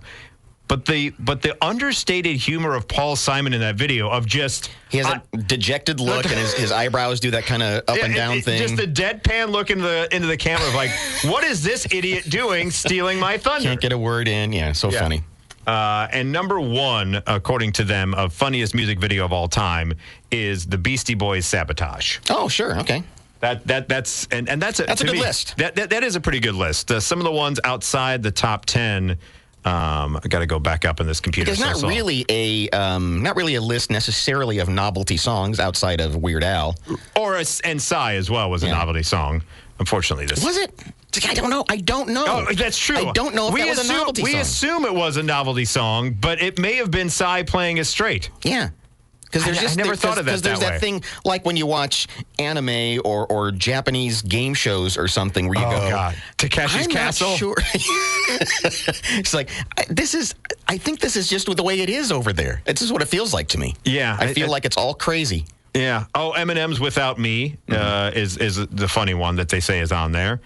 But the understated humor of Paul Simon in that video of just... He has a dejected look, and his eyebrows do that kind of up and down thing. Just the deadpan look into the camera of like, what is this idiot doing stealing my thunder? Can't get a word in. Yeah, so funny. And number 1, according to them, of funniest music video of all time is the Beastie Boys' "Sabotage." Oh, sure. Okay. That's a good list. That is a pretty good list. Some of the ones outside the top 10... I got to go back up in this computer. There's not really a list necessarily of novelty songs outside of Weird Al, and Psy as well was a novelty song. Unfortunately, this was it. I don't know. Oh, that's true. I don't know if that was a novelty song. We assume it was a novelty song, but it may have been Psy playing it straight. Yeah. Because I never thought of that there's that thing like when you watch anime or Japanese game shows or something where you go, God, Takeshi's Castle. Not sure. It's like I think this is just the way it is over there. This is what it feels like to me. Yeah, I feel like it's all crazy. Yeah. Oh, Eminem's "Without Me" is the funny one that they say is on there.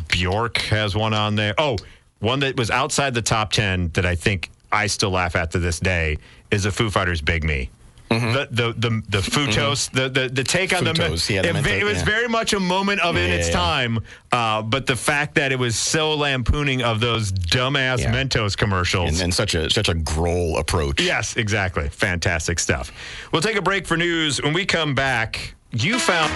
Bjork has one on there. Oh, one that was outside the top 10 that I think I still laugh at to this day is the Foo Fighters' Big Me. The Futos, the take on Futos, it was very much a moment of in its time, but the fact that it was so lampooning of those dumbass Mentos commercials. And such a growl approach. Yes, exactly. Fantastic stuff. We'll take a break for news. When we come back, you found...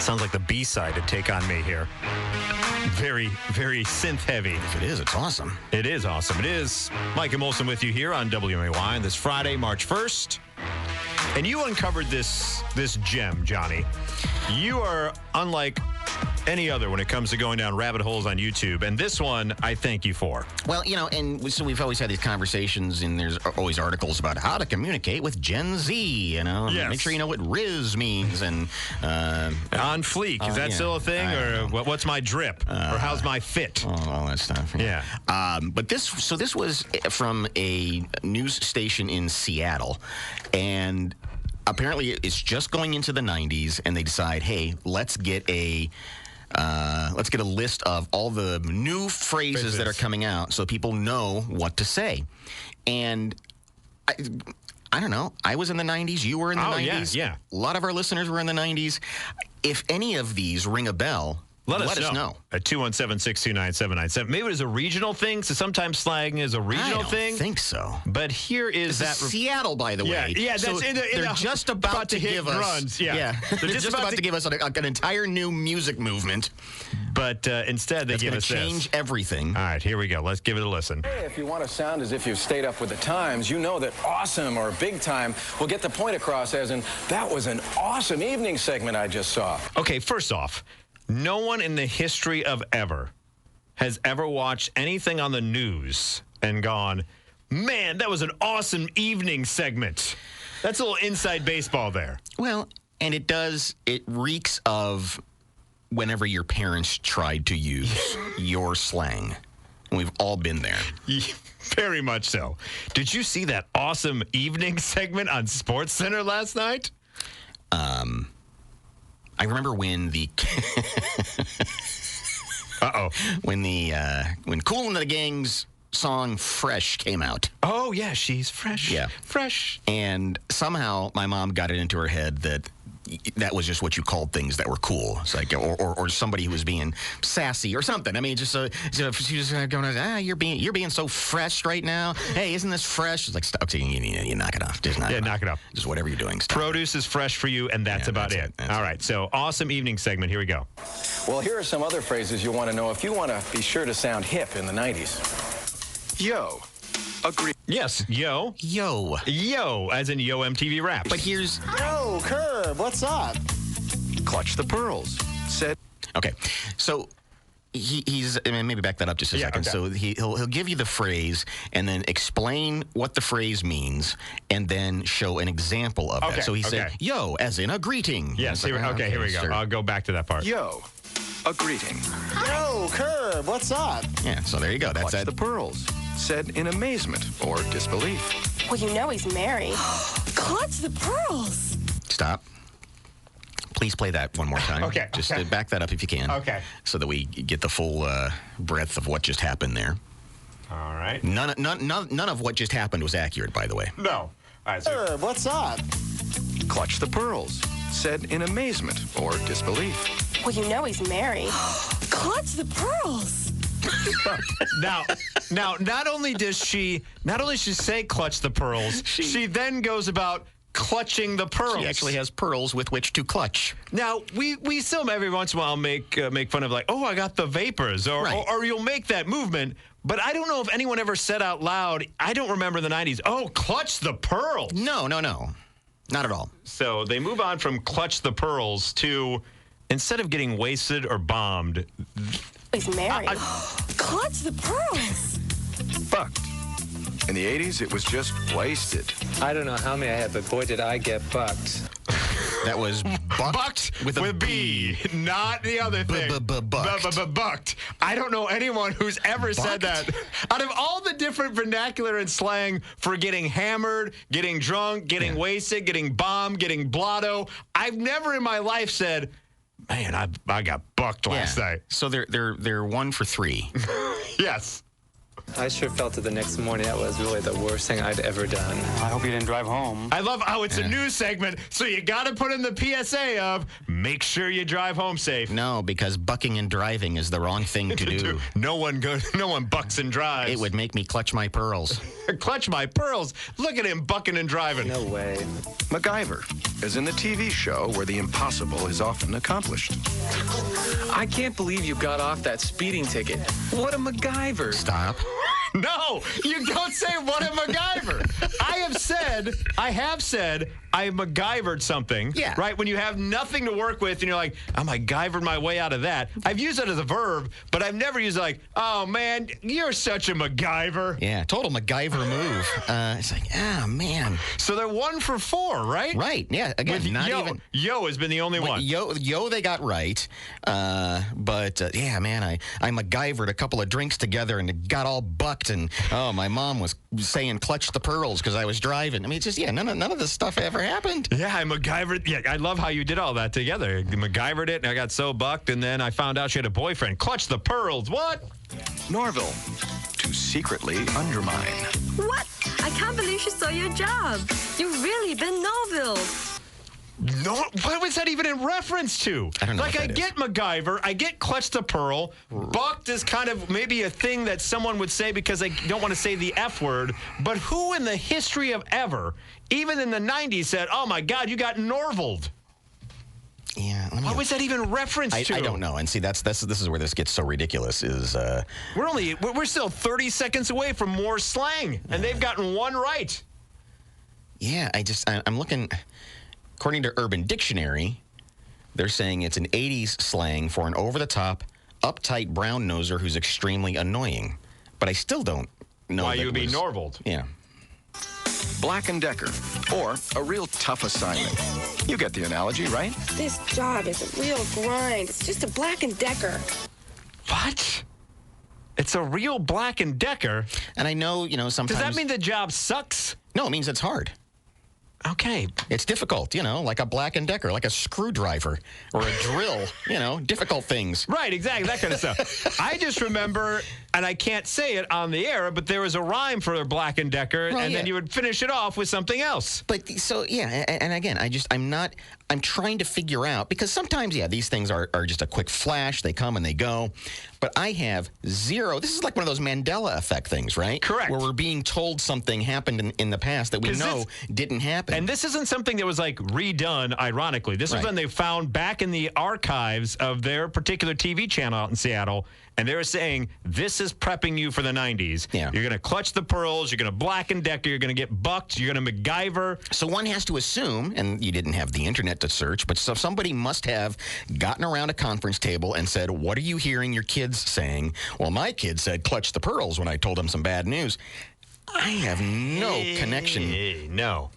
Sounds like the B-side to Take On Me here. Very, very synth-heavy. If it is, it's awesome. It is awesome. It is. Mike and Molson with you here on WMAY on this Friday, March 1st. And you uncovered this gem, Johnny. You are unlike any other when it comes to going down rabbit holes on YouTube. And this one, I thank you for. Well, so we've always had these conversations, and there's always articles about how to communicate with Gen Z, Yes. Make sure you know what Riz means. And on fleek. Is that still a thing? Or what's my drip? Or how's my fit? All that stuff. Yeah. But this was from a news station in Seattle, and apparently it's just going into the 90s, and they decide, hey, let's get a list of all the new phrases that are coming out so people know what to say. And I don't know. I was in the 90s. You were in the 90s. Yeah. A lot of our listeners were in the 90s. If any of these ring a bell, let us know. At 217-629-797. Maybe it is a regional thing, so sometimes slang is a regional thing. I don't think so. But here is This is Seattle, by the way. Yeah, that's so they're just about to hit give us runs. Yeah. They're just about to give us an entire new music movement. But instead, they give us this. Change everything. All right, here we go. Let's give it a listen. Hey, if you want to sound as if you've stayed up with the times, you know that awesome or big time will get the point across as in, that was an awesome evening segment I just saw. Okay, first off, no one in the history of ever has ever watched anything on the news and gone, man, that was an awesome evening segment. That's a little inside baseball there. Well, and it reeks of whenever your parents tried to use your slang. We've all been there. Very much so. Did you see that awesome evening segment on SportsCenter last night? I remember when the when Kool and the Gang's song "Fresh" came out. Oh yeah, she's fresh. Yeah, fresh. And somehow my mom got it into her head that was just what you called things that were cool. It's like, or somebody who was being sassy or something. I mean, she was going, you're being so fresh right now. Hey, isn't this fresh? It's like, stop. You knock it off. Just knock it off. Just whatever you're doing. Stop. Produce is fresh for you, and that's about it. All right. So awesome evening segment. Here we go. Well, here are some other phrases you'll want to know if you want to be sure to sound hip in the 90s. Yo. Agree. Yes, yo. Yo. Yo, as in Yo MTV Raps. But here's... Yo, Curb, what's up? Clutch the pearls. Said. Okay, so he's... I mean, maybe back that up just a second. Okay. So he'll give you the phrase and then explain what the phrase means and then show an example of that. So he said, yo, as in a greeting. Yes, here we go. I'll go back to that part. Yo, a greeting. Yo, Curb, what's up? Yeah, so there you go. That's Clutch that. the pearls. Said in amazement or disbelief. Well, you know he's married. Clutch the pearls. Stop. Please play that one more time. Okay. Just back that up if you can. Okay. So that we get the full breadth of what just happened there. All right. None of what just happened was accurate, by the way. No. All right. So Curb, what's up? Clutch the pearls. Said in amazement or disbelief. Well, you know he's married. Clutch the pearls. now, not only does she say clutch the pearls, she then goes about clutching the pearls. She actually has pearls with which to clutch. Now, we still every once in a while make fun of like, oh, I got the vapors, or you'll make that movement. But I don't know if anyone ever said out loud, I don't remember the 90s, oh, clutch the pearls. No. Not at all. So they move on from clutch the pearls to, instead of getting wasted or bombed... He's married. Clutch the pearls. Fucked. In the 80s, it was just wasted. I don't know how many I had, but boy, did I get bucked. That was bucked with a B. Not the other thing. Bucked. I don't know anyone who's ever said that. Out of all the different vernacular and slang for getting hammered, getting drunk, getting wasted, getting bombed, getting blotto, I've never in my life said, man, I got bucked last night. So they're 1 for 3. Yes. I sure felt it the next morning. That was really the worst thing I'd ever done. I hope you didn't drive home. I love how it's a news segment, so you got to put in the PSA of make sure you drive home safe. No, because bucking and driving is the wrong thing to do. No one bucks and drives. It would make me clutch my pearls. Clutch my pearls. Look at him bucking and driving. No way. MacGyver, as in the TV show where the impossible is often accomplished. I can't believe you got off that speeding ticket. What a MacGyver. Stop. No, you don't say what a MacGyver. I have said I MacGyvered something. Yeah. Right? When you have nothing to work with and you're like, I MacGyvered my way out of that. I've used it as a verb, but I've never used it like, oh, man, you're such a MacGyver. Yeah, total MacGyver move. It's like, man. So they're 1 for 4, right? Right, yeah. Again, not Yo. even. Yo has been the only one. Yo, they got right. But yeah, man, I MacGyvered a couple of drinks together and it got all bucked. And, my mom was saying clutch the pearls because I was driving. I mean, it's just, none of this stuff ever happened. Yeah, I MacGyvered. Yeah, I love how you did all that together. You MacGyvered it, and I got so bucked, and then I found out she had a boyfriend. Clutch the pearls. What? Norville, to secretly undermine. What? I can't believe she saw your job. You've really been Norville. No, what was that even in reference to? I don't know. Like, I get MacGyver, I get clutch the pearl. Bucked is kind of maybe a thing that someone would say because they don't want to say the F word. But who in the history of ever, even in the 90s, said, oh, my God, you got Norvilled? Yeah. What was that even reference to? I don't know. And see, this is where this gets so ridiculous. Is we're still 30 seconds away from more slang, and they've gotten one right. Yeah, I'm looking. According to Urban Dictionary, they're saying it's an 80s slang for an over-the-top, uptight brown noser who's extremely annoying. But I still don't know why you would be Norvilled. Yeah. Black & Decker, or a real tough assignment. You get the analogy, right? This job is a real grind. It's just a Black & Decker. What? It's a real Black & Decker? And I know, sometimes... Does that mean the job sucks? No, it means it's hard. Okay. It's difficult, like a Black & Decker, like a screwdriver or a drill, difficult things. Right, exactly, that kind of stuff. I just remember, and I can't say it on the air, but there was a rhyme for Black & Decker, then you would finish it off with something else. But, and again, I'm trying to figure out, because sometimes, these things are just a quick flash, they come and they go, but I have zero, this is like one of those Mandela effect things, right? Correct. Where we're being told something happened in the past that we know didn't happen. And this isn't something that was like redone, ironically. This is when they found back in the archives of their particular TV channel out in Seattle, and they were saying, this is prepping you for the 90s. Yeah. You're going to clutch the pearls, you're going to Black & Decker, you're going to get bucked, you're going to MacGyver. So one has to assume, and you didn't have the internet to search, but somebody must have gotten around a conference table and said, what are you hearing your kids saying? Well, my kid said clutch the pearls when I told him some bad news. I have no connection. No.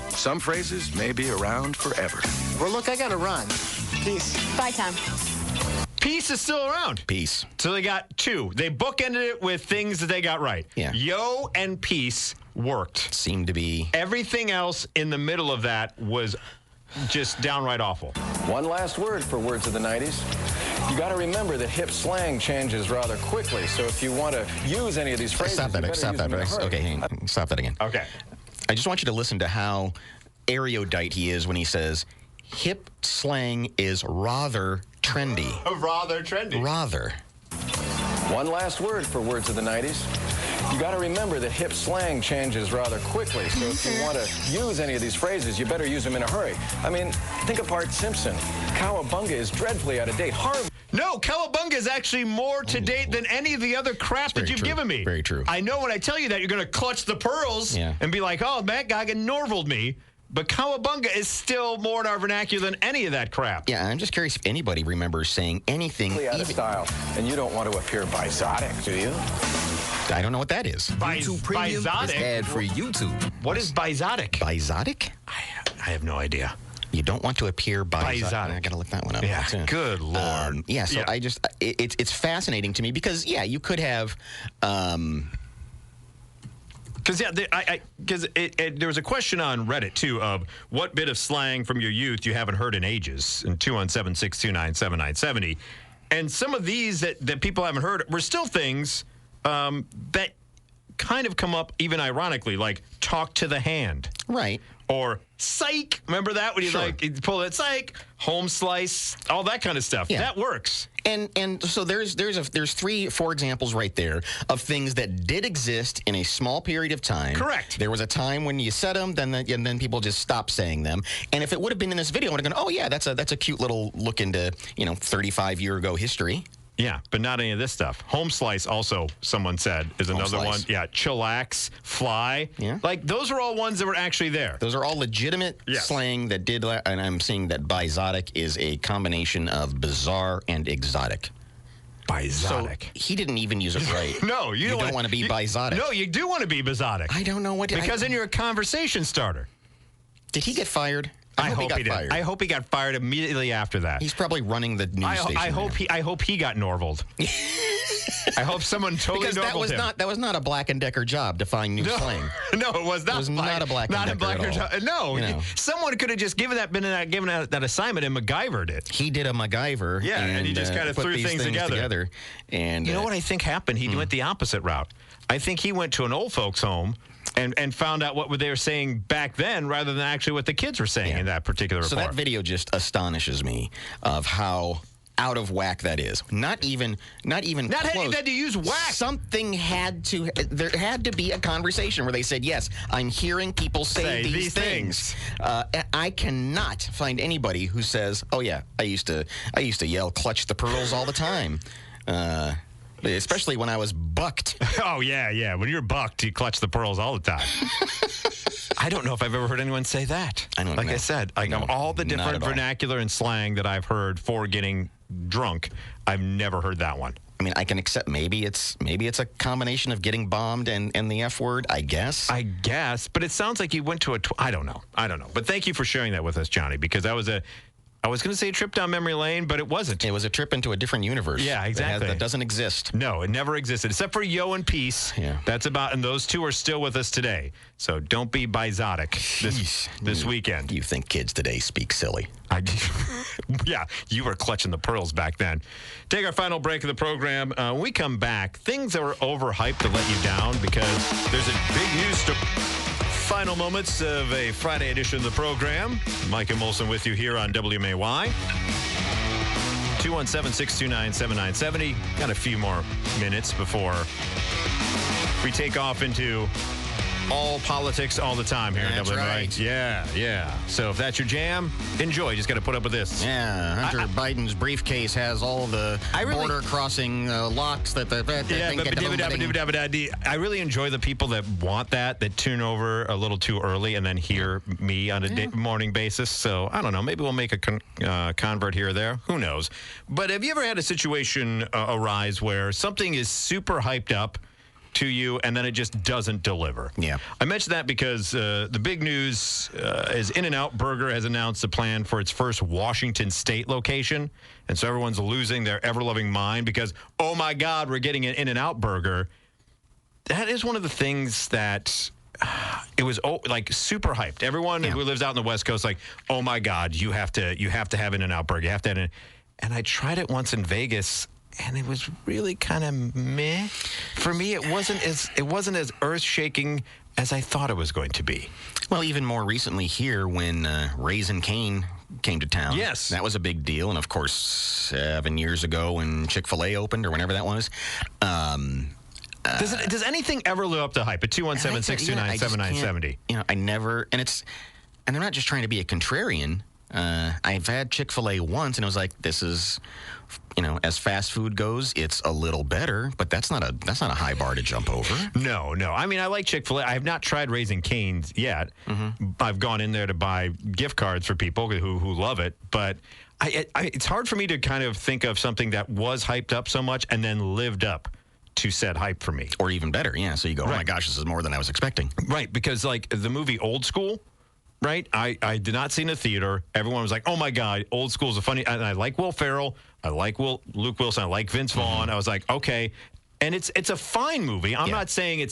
Some phrases may be around forever. Well, look, I got to run. Peace. Bye, Tom. Peace is still around. Peace. So they got 2. They bookended it with things that they got right. Yeah. Yo and Peace worked. Seemed to be. Everything else in the middle of that was just downright awful. One last word for words of the 90s. You got to remember that hip slang changes rather quickly, so if you want to use any of these phrases, Stop that. Okay, hang on. Stop that again. Okay. I just want you to listen to how erudite he is when he says, hip slang is rather trendy. Rather trendy. Rather. One last word for words of the 90s. You got to remember that hip slang changes rather quickly, so if you want to use any of these phrases, you better use them in a hurry. I mean, think of Bart Simpson. Cowabunga is dreadfully out of date. No, Cowabunga is actually more to date than any of the other crap that you've given me. Very true. I know when I tell you that, you're going to clutch the pearls and be like, oh, that guy Norvilled me. But Cowabunga is still more in our vernacular than any of that crap. Yeah, I'm just curious if anybody remembers saying anything. Out of style, and you don't want to appear bizotic, do you? I don't know what that is. YouTube Premium is ad-free YouTube. What is bizotic? Bizotic? I have no idea. You don't want to appear bizotic. I got to look that one up. Yeah, too. good Lord. So I just, it's fascinating to me because, you could have... Because there was a question on Reddit too of what bit of slang from your youth you haven't heard in ages, and 217-629-7970, and some of these that people haven't heard were still things that kind of come up even ironically, like talk to the hand. Right. Or psych. Remember that when you you pull that psych, home slice, all that kind of stuff. Yeah. That works. And so there's 3-4 examples right there of things that did exist in a small period of time. Correct. There was a time when you said them, and then people just stopped saying them. And if it would have been in this video, I would have gone, oh yeah, that's a cute little look into 35-year ago history. Yeah, but not any of this stuff. Home slice also, someone said, is another one. Yeah, chillax, fly. Yeah. Like, those are all ones that were actually there. Those are all legitimate slang that did, and I'm seeing that bizotic is a combination of bizarre and exotic. Bizotic. So he didn't even use it right. No, you don't want to be bizotic. No, you do want to be bizotic. I don't know what... Because then you're a conversation starter. Did he get fired? I hope he did. Fired. I hope he got fired immediately after that. He's probably running the news station. I hope he got Norvald. I hope someone totally Norvald him. That was not a Black & Decker job to find new slang. No, it was not. It was not a Black & Decker job. No, someone could have just given that assignment and MacGyvered it. He did a MacGyver. Yeah, and he just kind of threw things together. And you know what I think happened? He went the opposite route. I think he went to an old folks' home and found out what they were saying back then rather than actually what the kids were saying in that particular report. So that video just astonishes me of how out of whack that is. Not even close. Had to use whack. There had to be a conversation where they said, yes, I'm hearing people say these things. I cannot find anybody who says, oh yeah, I used to yell clutch the pearls all the time. Especially when I was bucked. Oh, yeah. When you're bucked, you clutch the pearls all the time. I don't know if I've ever heard anyone say that. I said, all the different vernacular and slang that I've heard for getting drunk, I've never heard that one. I mean, I can accept maybe it's a combination of getting bombed and the F word, I guess. But it sounds like you went to I don't know. But thank you for sharing that with us, Johnny, because I was going to say a trip down memory lane, but it wasn't. It was a trip into a different universe. Yeah, exactly. That doesn't exist. No, it never existed, except for Yo and Peace. Yeah. And those two are still with us today. So don't be bizotic this weekend. You think kids today speak silly? Yeah, you were clutching the pearls back then. Take our final break of the program. When we come back, things that were overhyped to let you down because there's a big news story. Final moments of a Friday edition of the program. Mike and Molson with you here on WMAY. 217-629-7970. Got a few more minutes before we take off into all politics all the time here That's in WMAY. Right. Yeah. So if that's your jam, enjoy. You just got to put up with this. Yeah, Hunter Biden's briefcase has all the border crossing locks that I really enjoy the people that want that tune over a little too early and then hear me on a morning basis. So I don't know. Maybe we'll make a convert here or there. Who knows? But have you ever had a situation arise where something is super hyped up to you, and then it just doesn't deliver? Yeah. I mentioned that because the big news is In-N-Out Burger has announced a plan for its first Washington State location, and so everyone's losing their ever-loving mind because, oh my God, we're getting an In-N-Out Burger. That is one of the things that it was super hyped. Everyone who lives out in the West Coast, like, oh my God, you have to have In-N-Out Burger. You have to have it. And I tried it once in Vegas, and it was really kind of meh. For me, it wasn't as earth-shaking as I thought it was going to be. Well, even more recently here when Raising Cane came to town. Yes. That was a big deal. And, of course, 7 years ago when Chick-fil-A opened or whenever that was. Does anything ever live up to hype at 217-629-7970? I never, and I'm not just trying to be a contrarian. I've had Chick-fil-A once, and it was like, this is, as fast food goes, it's a little better, but that's not a high bar to jump over. No. I mean, I like Chick-fil-A. I have not tried Raising Cane's yet. Mm-hmm. I've gone in there to buy gift cards for people who love it, but it's hard for me to kind of think of something that was hyped up so much and then lived up to said hype for me. Or even better, yeah. So you go, oh my gosh, this is more than I was expecting. Right, because like the movie Old School, right? I did not see in a theater. Everyone was like, oh my God, Old School is a funny, and I like Will Ferrell, I like Luke Wilson, I like Vince Vaughn. Mm-hmm. I was like, okay. And it's a fine movie. I'm not saying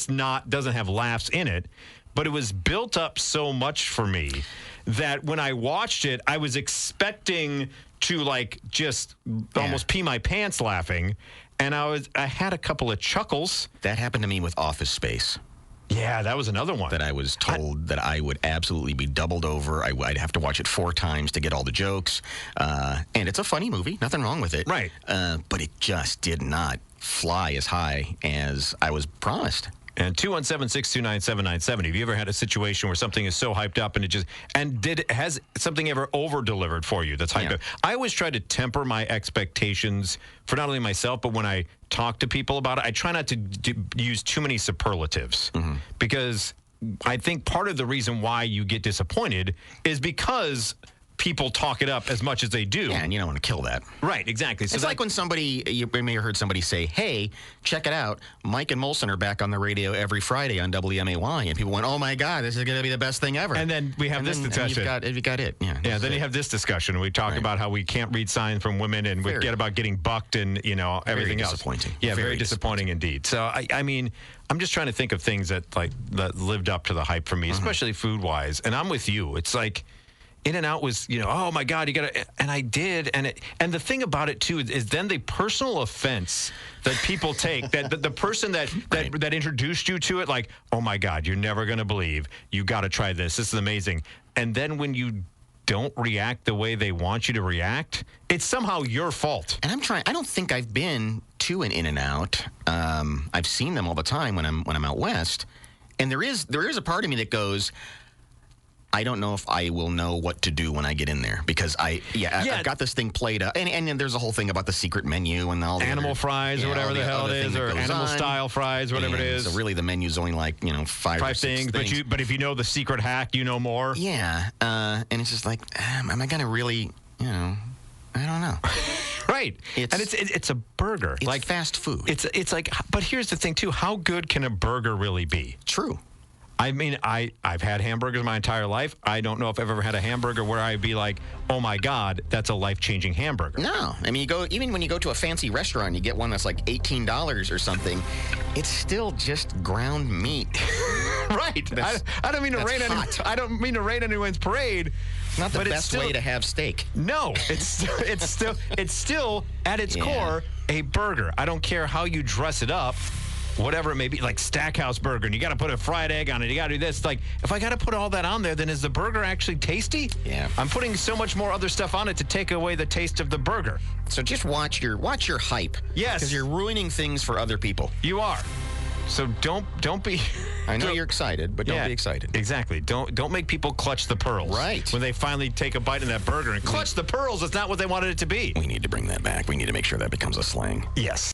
doesn't have laughs in it, but it was built up so much for me that when I watched it, I was expecting to just almost pee my pants laughing. and I had a couple of chuckles. That happened to me with Office Space. Yeah, that was another one. That I was told that I would absolutely be doubled over. I'd have to watch it 4 times to get all the jokes. And it's a funny movie. Nothing wrong with it. Right. But it just did not fly as high as I was promised. And 217-629-797. Have you ever had a situation where something is so hyped up has something ever over-delivered for you that's hyped up? I always try to temper my expectations for not only myself, but when I talk to people about it, I try not to use too many superlatives because I think part of the reason why you get disappointed is because people talk it up as much as they do. Yeah, and you don't want to kill that. Right, exactly. So it's like when you may have heard somebody say, hey, check it out. Mike and Molson are back on the radio every Friday on WMAY. And people went, oh, my God, this is going to be the best thing ever. And then we have this discussion. And you've got it. Yeah, then you have this discussion. We talk about how we can't read signs from women and we get about getting bucked and, everything else. Disappointing. Yeah, very disappointing indeed. So, I mean, I'm just trying to think of things that lived up to the hype for me, especially food-wise. And I'm with you. It's like In-N-Out was, oh my God, you gotta, and I did, and the thing about it too is then the personal offense that people take, that the person that introduced you to it, like, oh my God, you're never gonna believe, you gotta try this is amazing, and then when you don't react the way they want you to react, it's somehow your fault. And I don't think I've been to an In-N-Out. I've seen them all the time when I'm out west, and there is a part of me that goes, I don't know if I will know what to do when I get in there because I've got this thing played up, and then there's a whole thing about the secret menu and all the animal fries or whatever the hell it is, or animal style fries, whatever it is. So really, the menu's only like 5 or 6 things. But if you know the secret hack, you know more. Yeah, and it's just like, am I gonna really, I don't know. Right, it's a burger. It's like fast food. It's like, but here's the thing too: how good can a burger really be? True. I mean, I've had hamburgers my entire life. I don't know if I've ever had a hamburger where I'd be like, oh my God, that's a life-changing hamburger. No. I mean, even when you go to a fancy restaurant, you get one that's like $18 or something, it's still just ground meat. Right. I don't mean to rain on anyone's parade. Not the best way to have steak. No, it's still at its core a burger. I don't care how you dress it up. Whatever it may be, like Stackhouse burger, and you got to put a fried egg on it. You got to do this. Like, if I got to put all that on there, then is the burger actually tasty? Yeah. I'm putting so much more other stuff on it to take away the taste of the burger. So just watch your hype. Yes. Because you're ruining things for other people. You are. So don't be. I know you're excited, but don't be excited. Exactly. Don't make people clutch the pearls. Right. When they finally take a bite of that burger and clutch the pearls, it's not what they wanted it to be. We need to bring that back. We need to make sure that becomes a slang. Yes.